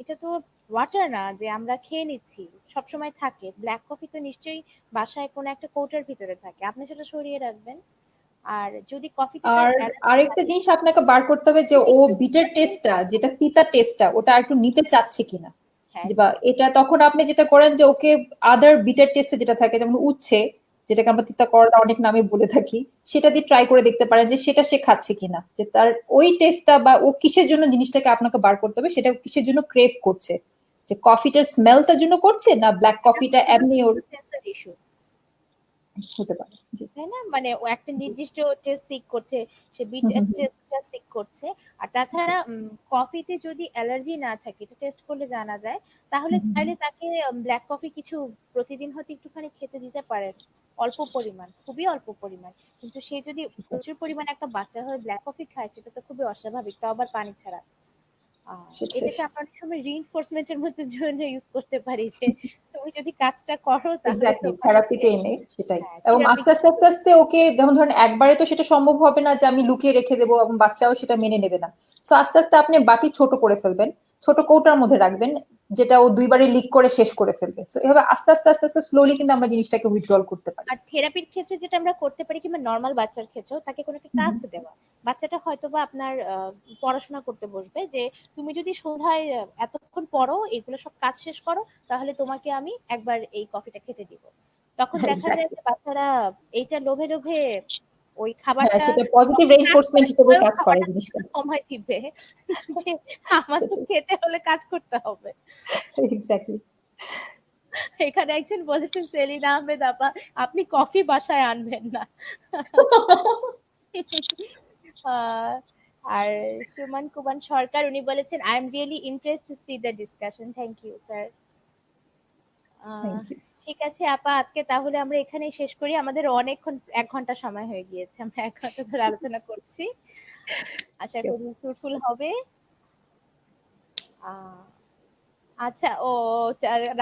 এটা তো ওয়াটার না যে আমরা খেয়ে নিচ্ছি, সব সময় থাকে। ব্ল্যাক কফি তো নিশ্চয়ই বাসায় কোনো একটা কৌটার ভিতরে থাকে, আপনি সেটা সরিয়ে রাখবেন। আর যদি কফিতে তার আর অ্যালার্জি আরেকটা থাকে, জিনিস আপনাকে বার করতে হবে যে ও বিটার টেস্টটা, যেটা তিতা টেস্টটা, ওটা একটু নিতে চাচ্ছে কিনা। হ্যাঁ যে বা এটা তখন আপনি যেটা করেন যে ওকে আদার বিটার টেস্টে যেটা থাকে, যেমন উচ্ছে, যেটাকে আমরা তিতা করলা অনেক নামে বলে থাকি, সেটা দিয়ে ট্রাই করে দেখতে পারেন যে সেটা সে খাচ্ছে কিনা, যে তার ওই টেস্টটা বা ও কিসের জন্য জিনিসটাকে আপনাকে বার করতে হবে, সেটা কিসের জন্য ক্রেভ করছে, যে কফিটার স্মেলটার জন্য করছে না ব্ল্যাক এটা কফিটা হতে এমনি পারে ওর। সেন্সর ইস্যু, হতে পারে জি। তাই না? মানে ও একটা জি নির্দিষ্ট টেস্ট সিক করছে, সে হুম বিটার হুম হুম, টেস্টটা সিক করছে। আর জি তাছাড়া কফিতে যদি অ্যালার্জি না থাকে, এটা টেস্ট করলে জানা যায়, তাহলে হুম হুম হুম। চাইলে তাকে ব্ল্যাক কফি কিছু প্রতিদিন হয়তো একটুখানি খেতে দিতে পারেন, অল্প পরিমাণ, খুবই অল্প পরিমাণ। কিন্তু সে যদি প্রচুর পরিমাণে একটা বাচ্চা হয়ে ব্ল্যাক কফি খায়, সেটা তো খুবই অস্বাভাবিক, তাও আবার পানি ছাড়া। সেটাই। এটাকে আমরা অনেক সময় রিইনফোর্সমেন্ট এর মধ্যে জন্য ইউজ করতে পারি যে তুমি যদি কাজটা করো তাহলে এক্স্যাক্টলি, তোমাকে থেরাপিতে এনে সেটাই। এবং থেরাপি। আস্তে আস্তে আস্তে আস্তে ওকে, যেমন ধরেন একবারে তো সেটা সম্ভব হবে না যে আমি লুকিয়ে রেখে দেবো এবং বাচ্চাও সেটা মেনে নেবে না। সো আস্তে আস্তে আপনি বাটি ছোট করে ফেলবেন, ছোট কৌটার মধ্যে রাখবেন, যেটা ও দুইবারে লিক করে শেষ করে ফেলবে। তো এভাবে আস্তে আস্তে আস্তে আস্তে স্লোলি কিন্তু আমরা জিনিসটাকে উইথড্রল করতে পারি। আর থেরাপির ক্ষেত্রে যেটা আমরা করতে পারি, কিংবা নর্মাল বাচ্চার ক্ষেত্রেও তাকে কোনো একটা হুম হুম। টাস্ক দেওয়া। বাচ্চাটা হয়তোবা আপনার পড়াশোনা করতে বসবে, যে তুমি যদি সন্ধ্যায় এতক্ষণ পড়ো, এগুলো সব কাজ শেষ করো, তাহলে তোমাকে আমি একবার এই কফিটা খেতে দিব। তখন দেখা যায় এক্স্যাক্টলি। যে বাচ্চারা এইটা লোভে লোভে ওই হ্যাঁ, খাবারটা সেটা পজিটিভ যখন কাজ রেইনফোর্সমেন্ট করার হিসেবে সময়ও কাজ করে খাবারটা জিনিসটা। কিছুটা কমায় দিবে যে আমার তো সেটাই। খেতে হলে কাজ করতে হবে। এক্স্যাক্টলি। এখানে একজন বলেছেন, সেলিনা আহমেদ আপা, আপনি কফি বাসায় আনবেন না। আহ আর সুমন কুমার সরকার উনি বলেছেন I am really interest to see the discussion. Thank you sir. Thank you. ঠিক আছে আপা, আজকে তাহলে আমরা এখানেই শেষ করি। আমাদের অনেকক্ষণ, 1 ঘন্টা সময় হয়ে গিয়েছে, আমরা 1 ঘন্টা ধরে আলোচনা করছি। আশা করি ফ্রুটফুল হবে। আহ আচ্ছা, ও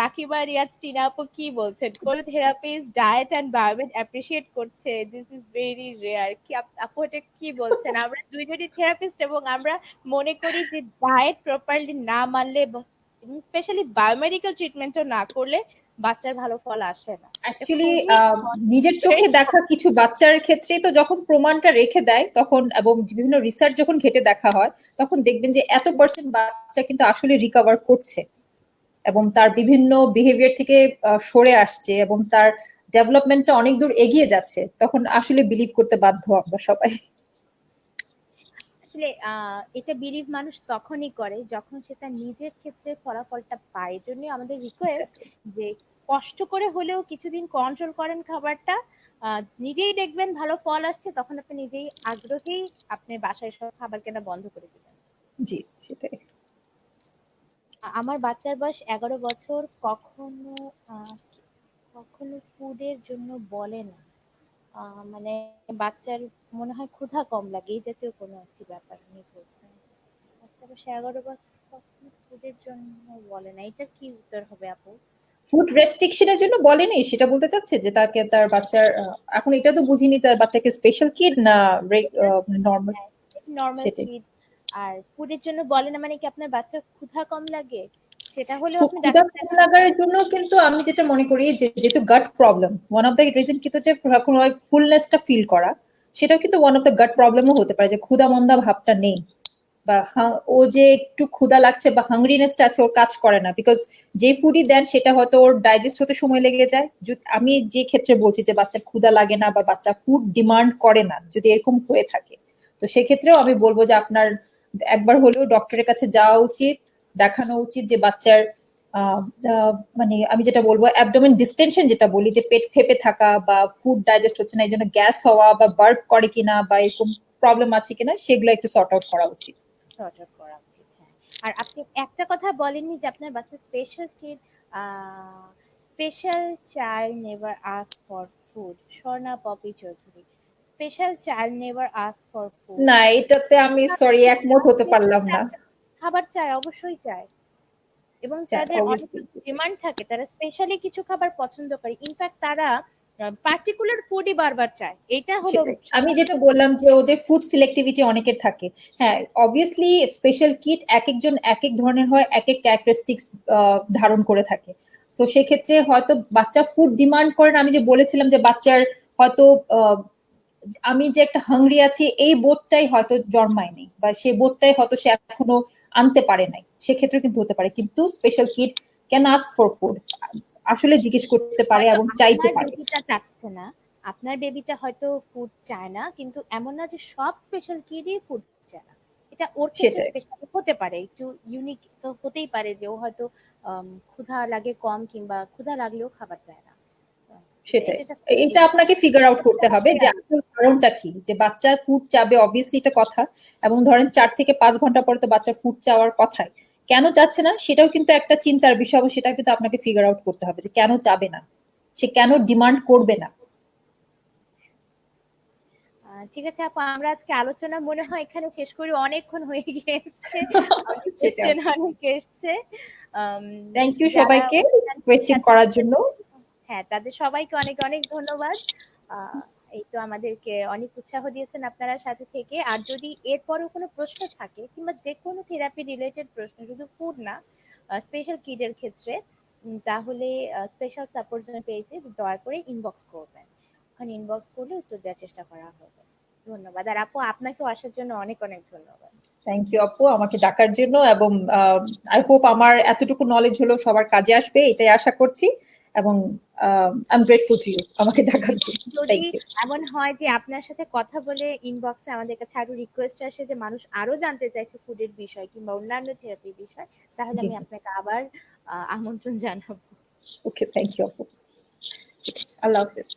রাকিবা রিয়াজ টিনা আপু কি বলছেন, কোন থেরাপিস্ট ডায়েট এন্ড বায়োমেট অ্যাপ্রিশিয়েট করছে, দিস ইজ ভেরি রেয়ার। কি আপু এটা কি বলছেন? আমরা দুইজনই থেরাপিস্ট এবং আমরা মনে করি যে ডায়েট প্রপারলি না মানলে এবং স্পেশালি বায়োমেডিক্যাল ট্রিটমেন্টও না করলে বাচ্চার ভালো ফল আসে না। এটা অ্যাকচুয়ালি খুবই নিজের চোখে দেখা কিছু বাচ্চার ক্ষেত্রে তো যখন প্রমাণটা রেখে দেয় তখন, এবং বিভিন্ন রিসার্চ যখন ঘেটে দেখা হয়, তখন দেখবেন যে এত পার্সেন্ট বাচ্চা কিন্তু আসলে রিকভার করছে এবং তার বিভিন্ন বিহেভিয়ার থেকে সরে আসছে এবং তার ডেভেলপমেন্টটা অনেক দূর এগিয়ে যাচ্ছে, তখন আসলে বিলিভ করতে বাধ্য আমরা সবাই। আসলে এটা বিলিভ মানুষ তখনই করে যখন সে তার নিজের ক্ষেত্রে ফলাফলটা পায়। এজন্য আমাদের রিকোয়েস্ট যে কষ্ট করে হলেও কিছুদিন কন্ট্রোল করেন খাবারটা, নিজেই দেখবেন ভালো ফল আসছে, তখন আপনি নিজেই আগ্রহেই আপনি বাসায় সব খাবার কেনা বন্ধ করে দিবেন। জি, সেটাই। আমার বাচ্চার বয়স 11 বছর, কখনো কখনো ফুডের জন্য বলে না। মানে বাচ্চার মনে হয় ক্ষুধা কম লাগে, এই জাতীয় কোনো একটি ব্যাপার উনি বলছেন। বাচ্চা বয়স 11 বছর, কখনো ফুডের জন্য বলে না, এটা কি উত্তর হবে আপু? ফুড রেস্ট্রিকশনের জন্য বলেনি সেটা বলতে চাচ্ছে, যে তাকে তার বাচ্চার এখন এটা তো বুঝিনি তার বাচ্চাকে স্পেশাল কিড না নর্মাল। নর্মাল সেটাই। কিড। আর ফুডের জন্য বলে না মানে কি আপনার বাচ্চার ক্ষুধা কম লাগে? সেটা হলেও আপনি ক্ষুধা ডাক্তার কম লাগার জন্য কিন্তু আমি যেটা মনে করি যে যেহেতু gut problem, one of the reason কিন্তু যে ফুলনেসটা ফিল করা, সেটাও কিন্তু ওয়ান অফ দ্য গাট প্রবলেমও হতে পারে, যে ক্ষুধা মন্দা ভাবটা নেই, বা ও যে একটু ক্ষুধা লাগছে বা হাংরিনেসটা আছে ওর কাজ করে না, বিকজ যে ফুডই দেন সেটা হয়তো ওর ডাইজেস্ট হতে সময় লেগে যায়। আমি যে ক্ষেত্রে বলছি যে বাচ্চার ক্ষুধা লাগে না বা বাচ্চা ফুড ডিমান্ড করে না, যদি এরকম হয়ে থাকে, তো সেক্ষেত্রেও আমি বলবো যে আপনার একবার হলেও ডক্টরের কাছে যাওয়া উচিত, দেখানো উচিত যে বাচ্চার মানে আমি যেটা বলবো অ্যাবডোমেন ডিস্টেনশন, যেটা বলি যে পেট ফেপে থাকা বা ফুড ডাইজেস্ট হচ্ছে না এই জন্য গ্যাস হওয়া বা বার্প করে কিনা বা এরকম প্রবলেম আছে কিনা, সেগুলো একটু সর্ট আউট করা উচিত। সর্ট আউট করা উচিত, হ্যাঁ। আর আপনি একটা কথা বলেননি যে আপনার বাচ্চা special kid, special child never ask for food. Swarna Popy Chowdhury, special child never ask for food. না, এটাতে আমি সরি একমত হতে পারলাম না। খাবার চায়, অবশ্যই চায়, এবং তাদের অনেক অবভিয়াসলি ডিমান্ড থাকে, তারা স্পেশালি কিছু খাবার পছন্দ করে, ইনফ্যাক্ট তারা পার্টিকুলার ফুডই বারবার চায়, এটা হলো সেটাই আমি যেটা বললাম যে ওদের ফুড সিলেক্টিভিটি অনেকের থাকে। হ্যাঁ, অবভিয়াসলি স্পেশাল কিট এক একজন এক এক ধরনের হয়, এক এক ক্যারেক্টারিস্টিক্স ধারণ করে থাকে। তো সেক্ষেত্রে হয়তো বাচ্চা ফুড ডিমান্ড করেন, আমি যে বলেছিলাম যে বাচ্চার হয়তো আমি যে একটা হাংরি আছি এই বোধটাই হয়তো জন্মায়নি, বা সেই বোধটাই হয়তো সে এখনো আনতে পারে নাই, সেক্ষেত্রে কিন্তু হতে পারে। কিন্তু special kid can ask for food, আসলে জিজ্ঞেস করতে পারে হয়তো এবং চাইতে আপনার পারে। বেবিটা চাচ্ছে না, আপনার বেবিটা হয়তো ফুড চায় না, কিন্তু এমন না যে সব স্পেশাল কিডই ফুড চায় না। এটা ওর ক্ষেত্রে সেটাই স্পেশাল হতে পারে, একটু ইউনিক তো হতেই পারে যে ও হয়তো ক্ষুধা লাগে কম, কিংবা ক্ষুধা লাগলেও খাবার চায় না। সেটাই এটা এটা আপনাকে ফিগার আউট করতে হবে যে আসল কারণটা কি, যে বাচ্চা ফুড চাবে অবভিয়াসলি এটা কথা, এবং ধরেন 4 থেকে 5 ঘন্টা পরে তো বাচ্চা ফুড চাওয়ার কথাই, কেন চাচ্ছে না সেটাও কিন্তু একটা চিন্তার বিষয়, এবং সেটা কিন্তু আপনাকে ফিগার আউট করতে হবে যে কেন চাবে না, সে কেন ডিমান্ড করবে না। ঠিক আছে আপু, আমরা আজকে আলোচনা মনে হয় এখানে শেষ করি, অনেকক্ষণ হয়ে গিয়েছে, অনেক সেটা কোশ্চেন অনেক এসছে। আম, থ্যাংক ইউ যারা সবাইকে অনুষ্ঠানটির কোয়েশ্চেন সাথে করার জন্য। থেকেছেন, হ্যাঁ তাদের সবাইকে অনেক অনেক ধন্যবাদ। এই তো আমাদেরকে অনেক উৎসাহ দিয়েছেন আপনারা সাথে থেকে। আর যদি এরপরও কোনো প্রশ্ন থাকে কিংবা যে কোনো থেরাপি রিলেটেড প্রশ্ন, শুধু ফুড না, স্পেশাল কিডের ক্ষেত্রে, তাহলে স্পেশাল সাপোর্ট পেজে দয়া করে ইনবক্স করবেন, ওখানে ইনবক্স করলে উত্তর দেওয়ার চেষ্টা করা হবে। ধন্যবাদ। আর আপু আপনাকেও আসার জন্য অনেক অনেক ধন্যবাদ। থ্যাংক ইউ আপু আমাকে ডাকার জন্য, এবং আই হোপ আমার এতটুকু নলেজ হলো সবার কাজে আসবে এটাই আশা করছি, এবং I am grateful to you আমাকে ডাকার জন্য। যদি থ্যাংক ইউ। এমন হয় যে আপনার সাথে কথা বলে ইনবক্সে আমাদের কাছে আরো রিকোয়েস্ট আসে যে মানুষ আরো জানতে চাইছে ফুডের বিষয় কিংবা অন্যান্য থেরাপির বিষয়, তাহলে জি আমি জি, আপনাকে আবার আমন্ত্রণ জানাবো। ওকে থ্যাংক ইউ আপু। ঠিক আছে, আল্লাহ হাফেজ।